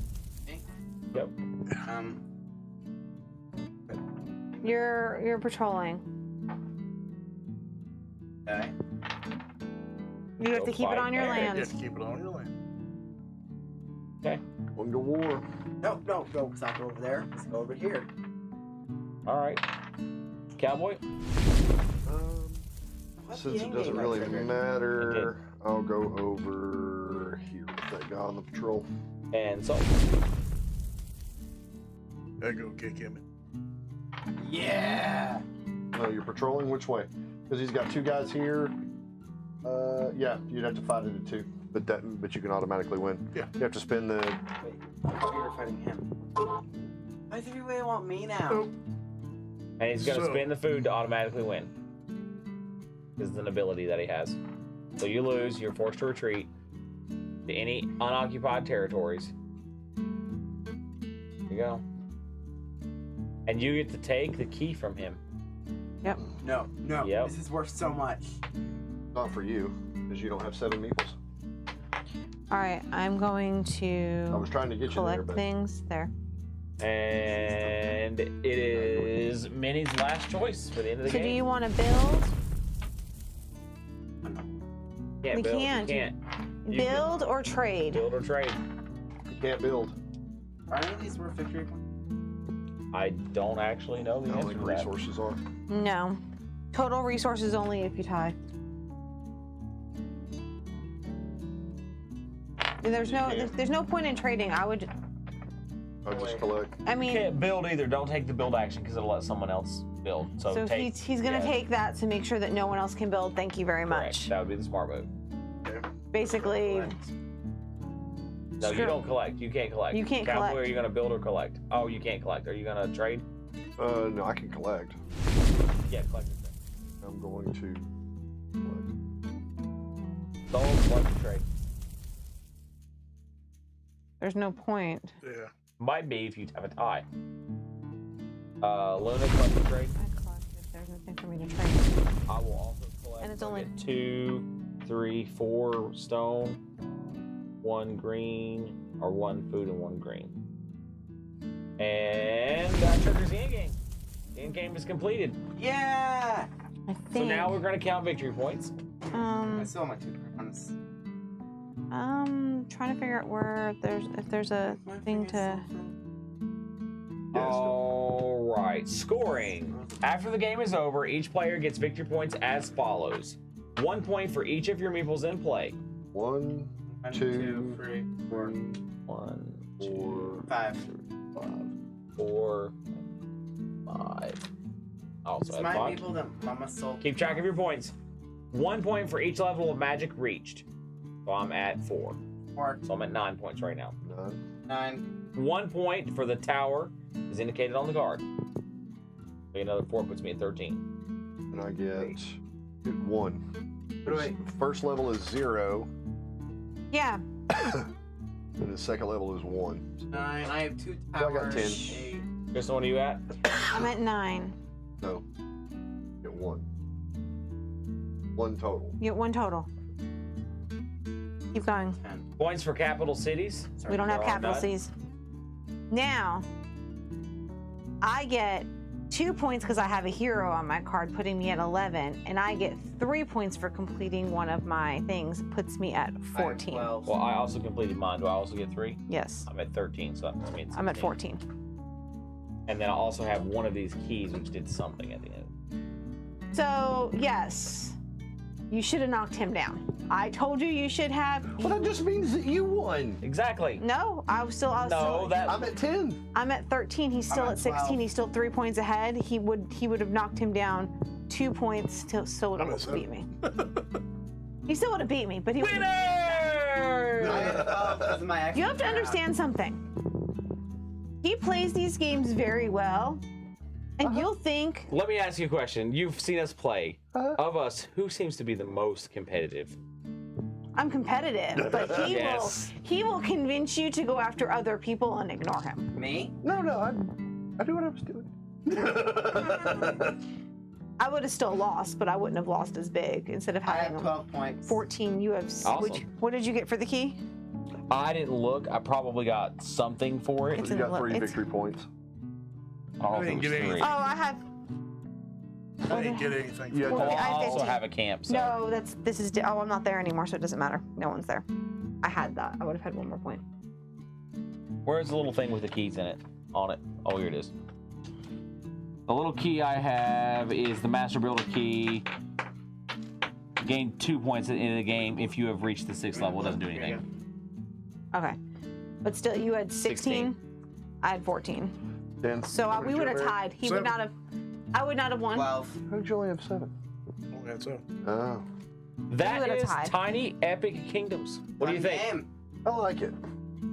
Me? Yep. You're patrolling. Okay. You have Go to keep it fight on your back. You land. have to keep it on your land. Okay. Going to war. No, let's not go over there. Let's go over here. All right. Cowboy. What's Since the it end doesn't game really I triggered? matter, I'll go over here with that guy on the patrol. And so. I go kick him. Yeah! No, you're patrolling which way? Because he's got 2 guys here. Yeah, you'd have to fight it at 2, but you can automatically win. Yeah. You have to spend the. Wait, I thought we were fighting him. Why does everybody want me now? Nope. And he's going to So- spend the food to automatically win. This is an ability that he has. So you lose, you're forced to retreat to any unoccupied territories. There you go. And you get to take the key from him. No, Yep. this is worth so much. Not for you, because you don't have 7 meeples. All right. I'm going I to was trying to get you there, collect but things there. And it is Minnie's last choice for the end of the So game. do you want to build? Can't We build, can't. You can't. You Build or trade? Build or trade. You can't build. Are any of these worth victory points? I don't actually know the How answer many to that. resources are? No. Total resources only if you tie. There's no point in trading. I would. I just collect. I You mean, can't build either. Don't take the build action because it'll let someone else build. So, so take, he's gonna yeah, take that to make sure that no one else can build. Thank you very correct. much. That would be the smart move. Basically, No, you Screw- don't collect. You can't collect. You can't Cowboy, collect. Are you gonna build or collect? Oh, you can't collect. Are you gonna trade? No, I can collect. Yeah, collect. I'm going to collect. Sold, collect, trade. there's no point. Yeah. Might be if you have a tie. Luna, collect, trade. I collect if there's nothing for me to trade. I will also collect. And it's I'll only- get 2, 3, 4 stone, 1 green, or 1 food and 1 green. And that triggers the end game. The end game is completed. Yeah! I So think. now we're going to count victory points. I still have my 2 crowns. Trying to figure out where if there's a thing to. All right, scoring. After the game is over, each player gets victory points as follows: 1 point for each of your meeples in play. 1, 1, 2, 2, 3, 4, 1, 4, 5. 4, 5. Also, It's add my 5. people that Mama sold. Keep track of your points. 1 point for each level of magic reached. So I'm at 4. 4, So I'm at 9 points right now. 9. 9. 1 point for the tower is indicated on the card. So another 4 puts me at 13. And I get 1. Wait. First level is 0, Yeah. and the second level is 1. 9. I have 2 I towers. got 10. 8. Kristen, what are you at? I'm at 9. No. Get 1. 1 total. You get 1 total. Keep going. 10. Points for capital cities. Sorry. We don't have They're all capital done? C's. Now, I get 2 points because I have a hero on my card, putting me at 11, and I get 3 points for completing one of my things, puts me at I have 14. 12. Well, I also completed mine. Do I also get 3? Yes, I'm at 13, so that puts me at 16. I'm at 14. And then I also have one of these keys, which did something at the end. So, yes, you should have knocked him down. I told you you should have. Well, that just means that you won. Exactly. No, I was still. No, that I'm at 10. I'm at 13. He's still I'm at at 16. 12. He's still 3 points ahead. He would have knocked him down 2 points to still would I'm have at beat me. He still would have beat me, but he would. winner. I have 12 because of my extra You have to crown. understand something. He plays these games very well, and you'll think Let me ask you a question. You've seen us play. Uh-huh. Of us, who seems to be the most competitive? I'm competitive, but Yes. he will convince you to go after other people and ignore him. Me? No, I do what I was doing. I would have still lost, but I wouldn't have lost as big. Instead of I having have 12 points. 14, you have. Awesome. What did you get for the key? I didn't look. I probably got something for it. It's You in got the- 3 it's- victory points. I don't know I if it didn't was get 3. anything. Oh, I have. I didn't get anything. Yeah, Oh, I I have also 15. have a camp. So. No, this is. Oh, I'm not there anymore, so it doesn't matter. No one's there. I had that. I would have had 1 more point. Where's the little thing with the keys in it? On it. Oh, here it is. The little key I have is the Master Builder key. Gain 2 points at the end of the game if you have reached the 6th level. It doesn't do anything. Okay, but still, you had 16. 16. I had 14. 10. So How we many would did have you tied. He would 7. not have. I would not have won. 12. How did you only have 7? Only had 7. Oh. That would've is tied. Tiny Epic Kingdoms. What do you Fun think? game. I like it.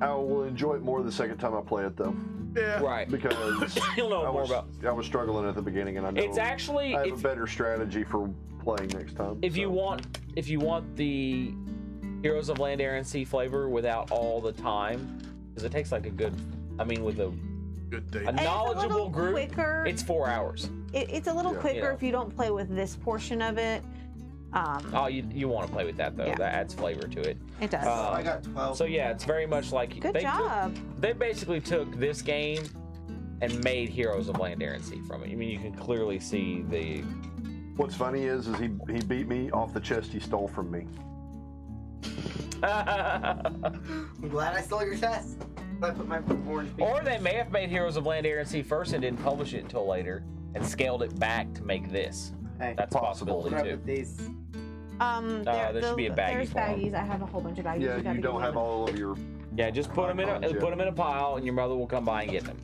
I will enjoy it more the second time I play it, though. Yeah. Right. Because You'll know more about. I was struggling at the beginning, and I know It's actually I have a if, better strategy for playing next time. if you so. want the Heroes of Land, Air, and Sea flavor without all the time, because it takes like a good. I mean, with a Good day. A And it's a knowledgeable little group, quicker. it's 4 hours. It's a little Yeah. quicker Yeah. if you don't play with this portion of it. Oh, you want to play with that though. Yeah. That adds flavor to it. It does. Uh, I got 12. So yeah, it's very much like Good job. They basically took this game and made Heroes of Land, Air, and Sea from it. I mean, you can clearly see the. What's funny is he beat me off the chest he stole from me. I'm glad I stole your chest. I put my orange. Or they may have made Heroes of Land, Air, and Sea first and didn't publish it until later and scaled it back to make this. Hey, That's a Possible. what possibility up too. with these? There should be a baggie There's for 'em. baggies. I have a whole bunch of baggies. Yeah, gotta you get don't have them. all of your. Yeah, just put them in a Icons, yeah. put them in a pile, and your mother will come by and get them.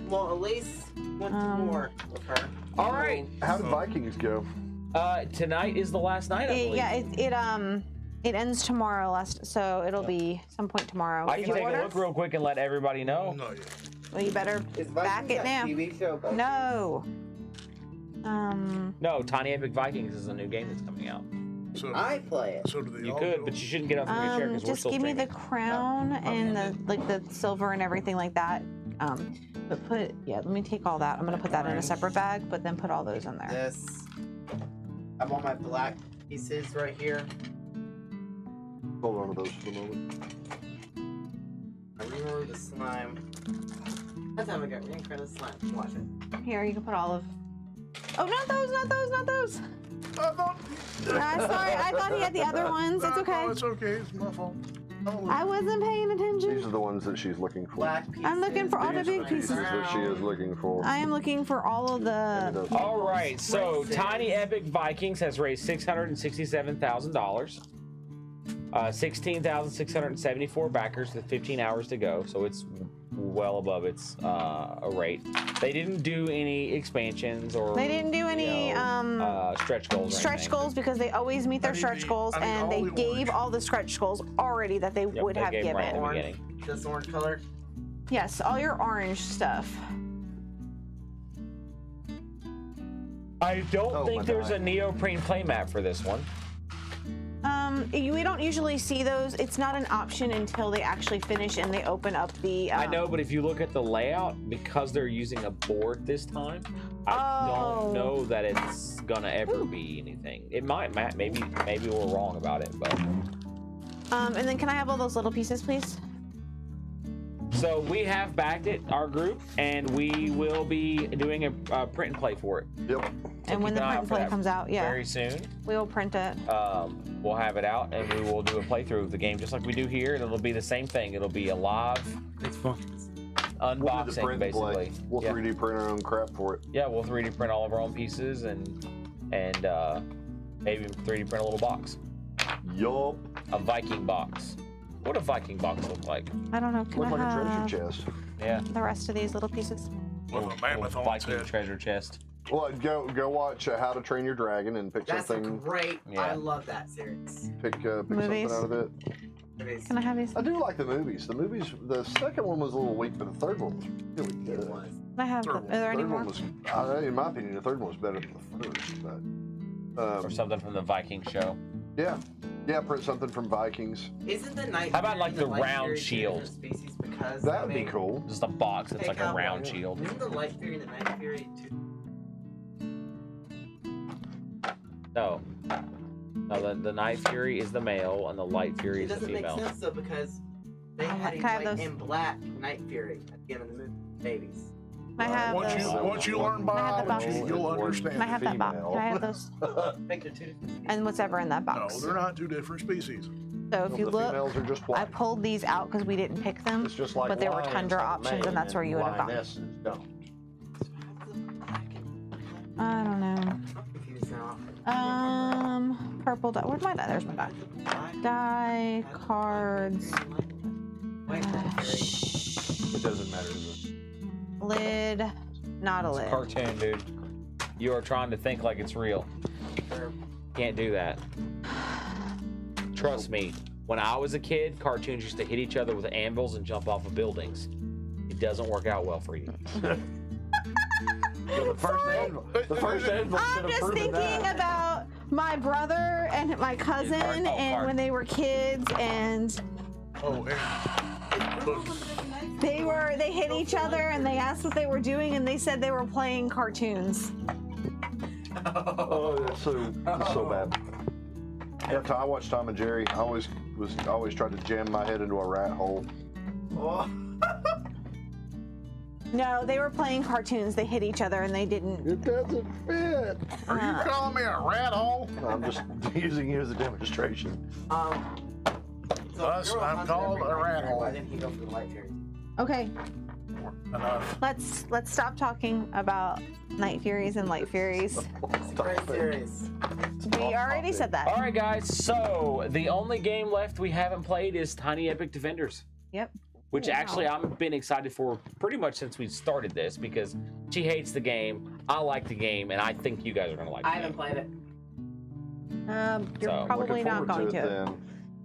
Well, at least one more with her. All right. How did Vikings go? Tonight is the last night. I believe. Yeah, it ends tomorrow. So it'll be some point tomorrow. I Did can you take order? a look real quick and let everybody know. No, yeah. Well, you better Is back Vikings it that now. TV show about No. No, Tiny Epic Vikings is a new game that's coming out. So, I play it. so do they You all could, go? but you shouldn't get off of your chair because we're Just still give me the streaming. crown and the silver and everything like that. But let me take all that. I'm gonna put that in a separate bag, but then put all those in there. This. I want my black pieces right here. Hold on to those for the moment. I remember the slime. That's how I got reincarnated slime. Watch it. Here, you can put all of. Oh, not those, not those, not those. I thought. Sorry, I thought he had the other ones. It's No, okay. No, it's okay. It's my fault. I wasn't paying attention. These are the ones that she's looking for. Black pieces. I'm looking for all the These are big the pieces pieces. that she is looking for. I am looking for all of the. All right, so Races. Tiny Epic Vikings has raised $667,000. 16,674 backers with 15 hours to go, so it's well above its rate. They didn't do any expansions or They didn't do any stretch goals. or stretch anything. goals because they always meet their I need stretch the- goals, I need and all they the gave orange. all the stretch goals already that they Yep, would they have gave given. right in the Orange. beginning. This orange color. Yes, all your orange stuff. I don't Oh, think my there's God. a neoprene playmat for this one. We don't usually see those. It's not an option until they actually finish and they open up the. I know, but if you look at the layout, because they're using a board this time, I Oh. don't know that it's gonna ever be anything. It might, Matt. Maybe we're wrong about it, but. And then can I have all those little pieces, please? So we have backed it, our group, and we will be doing a print and play for it Yep. And when keep the an eye print out and for play that comes out, yeah, very soon. we will print it. We'll have it out, and we will do a playthrough of the game just like we do here. And it'll be the same thing. It'll be a live It's fun. We'll do the unboxing, print and play. basically. We'll yeah. 3D print our own crap for it. Yeah, we'll 3D print all of our own pieces and maybe 3D print a little box, Yup. a Viking box. What a Viking box look like? I don't know. Can Look I like a have treasure chest. Yeah, the rest of these little pieces? With a mammoth on its Viking head. treasure chest. Well, go watch How to Train Your Dragon and pick That's something. great. Yeah. I love that series. Pick something Movies. out of it. It is. Can I have these? I do like the movies. The movies. The second one was a little weak, but the third one was really It good. was. Can I have? Third Are one. there any Third more? one was, in my opinion, the third one was better than the first. But Or something from the Viking show. yeah, print something from Vikings. Isn't the night? How about, like, Fury the and round Fury two shield? different Species because That I would be mean, cool. Just a box that's like take a out round one. shield. Isn't the Light Fury and the Night Fury two? No. No, the Night Fury is the male and the Light Fury It is the doesn't make female. sense though because they Can had a I have white those? and black Night Fury at the end of the movie. Babies. I have Once those. once you learn I have the biology, box. you'll One- understand. Can I have that box? Female. Can I have those? I think they're two different. And whatever in that No, box. they're not two different species. So if you the look, females are just I white. pulled these out because we didn't pick them. It's just like but they were lions tundra have a options, and mane that's where you would have gone. lionesses don't. I don't know. I'm confused now. Purple die. Where's my die? There's my die. Die cards. White Fury. It doesn't matter. Does it? Lid. Not a It's a lid. cartoon, dude. You are trying to think like it's real. Or Can't do that. Trust me. When I was a kid, cartoons used to hit each other with anvils and jump off of buildings. It doesn't work out well for you. The first anvil. The first anvil should I'm have just proven thinking that. about my brother and my cousin, Card- oh, and card. when they were kids, and Oh, and look, they hit each other, and they asked what they were doing, and they said they were playing cartoons. Oh, that's so bad. After I watched Tom and Jerry, I always tried to jam my head into a rat hole. oh. No, they were playing cartoons. They hit each other and they didn't. It doesn't fit. Are you calling me a rat hole? I'm just using you as a demonstration. So Us, Earl I'm hunted called every a rat night, hole. Why didn't he go for the light fury? Okay, Enough. let's stop talking about Night Furies and Light Furies. It's very serious. We already said that. All right, guys. So the only game left we haven't played is Tiny Epic Defenders, Yep. which Wow. actually I've been excited for pretty much since we started this because she hates the game, I like the game, and I think you guys are gonna like. I the haven't played it. You're So, probably Looking not forward going to to. it then.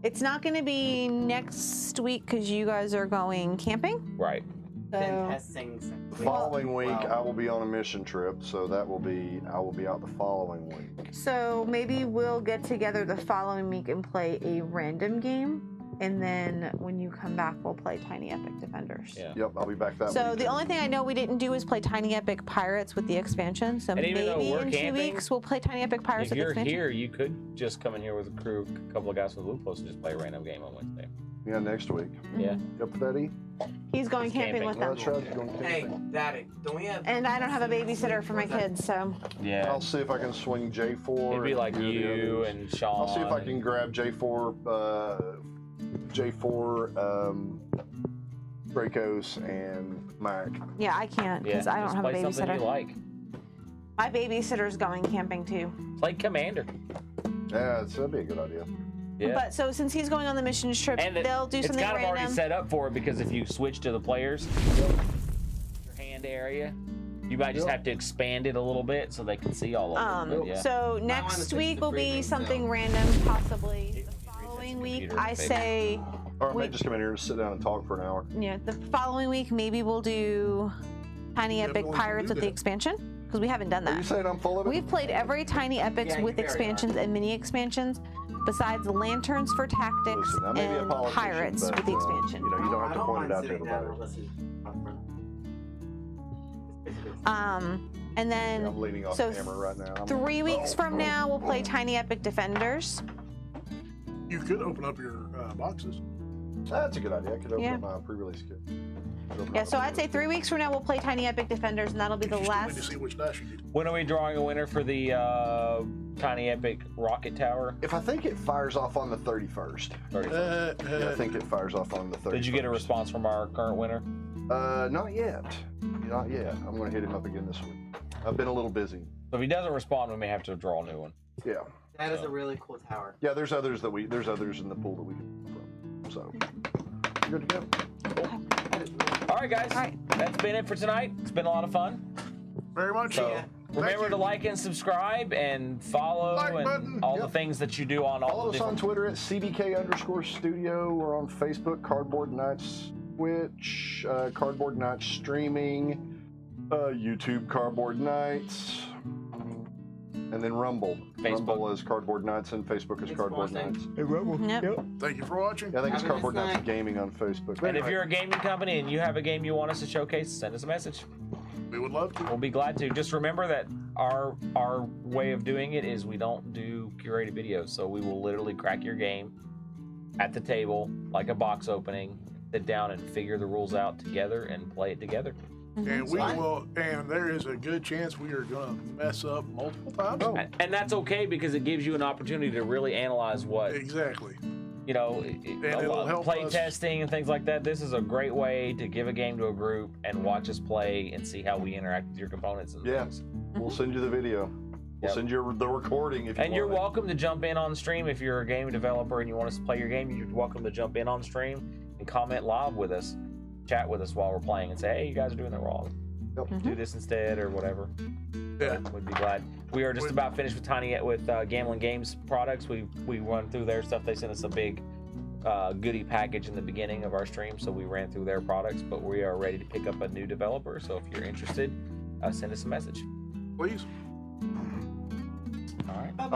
It's not going to be next week because you guys are going camping. game. Right. Been So testing since The we- following week, Well, I will be on a mission trip, so I will be out the following week. So maybe we'll get together the following week and play a random game. And then when you come back, we'll play Tiny Epic Defenders. Yeah. Yep, I'll be back that So week. the only thing I know we didn't do is play Tiny Epic Pirates with the expansion. So And even though maybe we're in camping, 2 weeks we'll play Tiny Epic Pirates If with the you're expansion. here, you could just come in here with a crew, a couple of guys from the Blue Post, and just play a random game on Wednesday. Yeah, next week. Yeah. You up for that, E? He's going It's camping camping. with Well, them. that's right. You're going Hey, camping. Daddy, don't we have? And I don't have a babysitter for my What's that? kids, so Yeah. I'll see if I can swing J4. It'd be and like a few of the you others. and Sean. I'll see if I can grab J4, Dracos, and Mac. yeah, I can't because I don't just have a play something you babysitter. like. My babysitter's going camping too. Play Commander. Yeah, that'd be a good idea. Yeah. But so since he's going on the mission trip, And they'll do it's something kind of already random. set up for it because if you switch to the players, your hand area, you might just Yep. have to expand it a little bit so they can see all of it. But yeah. So wanna next fix week the will be breathing something cell. random, possibly. The following week, computer I fix. say, Or I may We- just come in here and sit down and talk for an hour. the following week maybe we'll do Tiny Epic Definitely Pirates do with the that. expansion because we haven't done Are you that. saying I'm full of it? We've played every Tiny Epics Yeah, you with very expansions and mini expansions, besides Lanterns for Tactics Listen, I may be a and politician, Pirates but, with the expansion. you know, you don't have to I point mind it out to sitting down everybody. and listening. And then I'm leaning off so camera right now. 3 weeks from now we'll play Tiny Epic Defenders. You could open up your boxes. That's a good idea. I could open Yeah. up my pre-release kit. Yeah, so I'd say 3 weeks from now we'll play Tiny Epic Defenders, and that'll be the You still need to last. see which dice you need. When are we drawing a winner for the Tiny Epic Rocket Tower? If I think it fires off on the 31st. Yeah, I think it fires off on the 31st. Did you get a response from our current winner? Not yet. Not yet. I'm going to hit him up again this week. I've been a little busy. So if he doesn't respond, we may have to draw a new one. Yeah. That is a really cool tower. Yeah, there's others in the pool that we can pull from. So, you're good to go. All right, guys. All right. That's been it for tonight. It's been a lot of fun. Very much So so. Thank remember you. to like and subscribe and follow Like and button. all Yep. the things that you do on all Follow the us on different. Twitter at CBK_studio. We're on Facebook, Cardboard Nights Twitch, Cardboard Nights Streaming, YouTube Cardboard Nights, and then Rumble. Facebook. Rumble is Cardboard Nights and Facebook is Thanks for Cardboard watching. Nights. Yep. Thank you for watching. Yeah, I think it's Have a Cardboard nice Nights night. Gaming on Facebook. And if you're a gaming company and you have a game you want us to showcase, send us a message. We would love to. We'll be glad to. Just remember that our way of doing it is we don't do curated videos. So we will literally crack your game at the table like a box opening, sit down and figure the rules out together and play it together. And we Fine. will, and there is a good chance we are going to mess up multiple times. Oh. And that's okay because it gives you an opportunity to really analyze what, Exactly. you know, it'll help play us. testing and things like that. This is a great way to give a game to a group and watch us play and see how we interact with your components and Yeah. things. We'll send you the video. We'll Yep. send you the recording if you And you're want it. welcome to jump in on stream if you're a game developer and you want us to play your game. You're welcome to jump in on stream and comment live with us, chat with us while we're playing, and say, "Hey, you guys are doing it wrong. Yep. Do this instead," or whatever. Yeah. We'd be glad. We are just We- about finished with Gambling Games products. We run through their stuff. They sent us a big goodie package in the beginning of our stream, so we ran through their products. But we are ready to pick up a new developer. So if you're interested, send us a message. Please.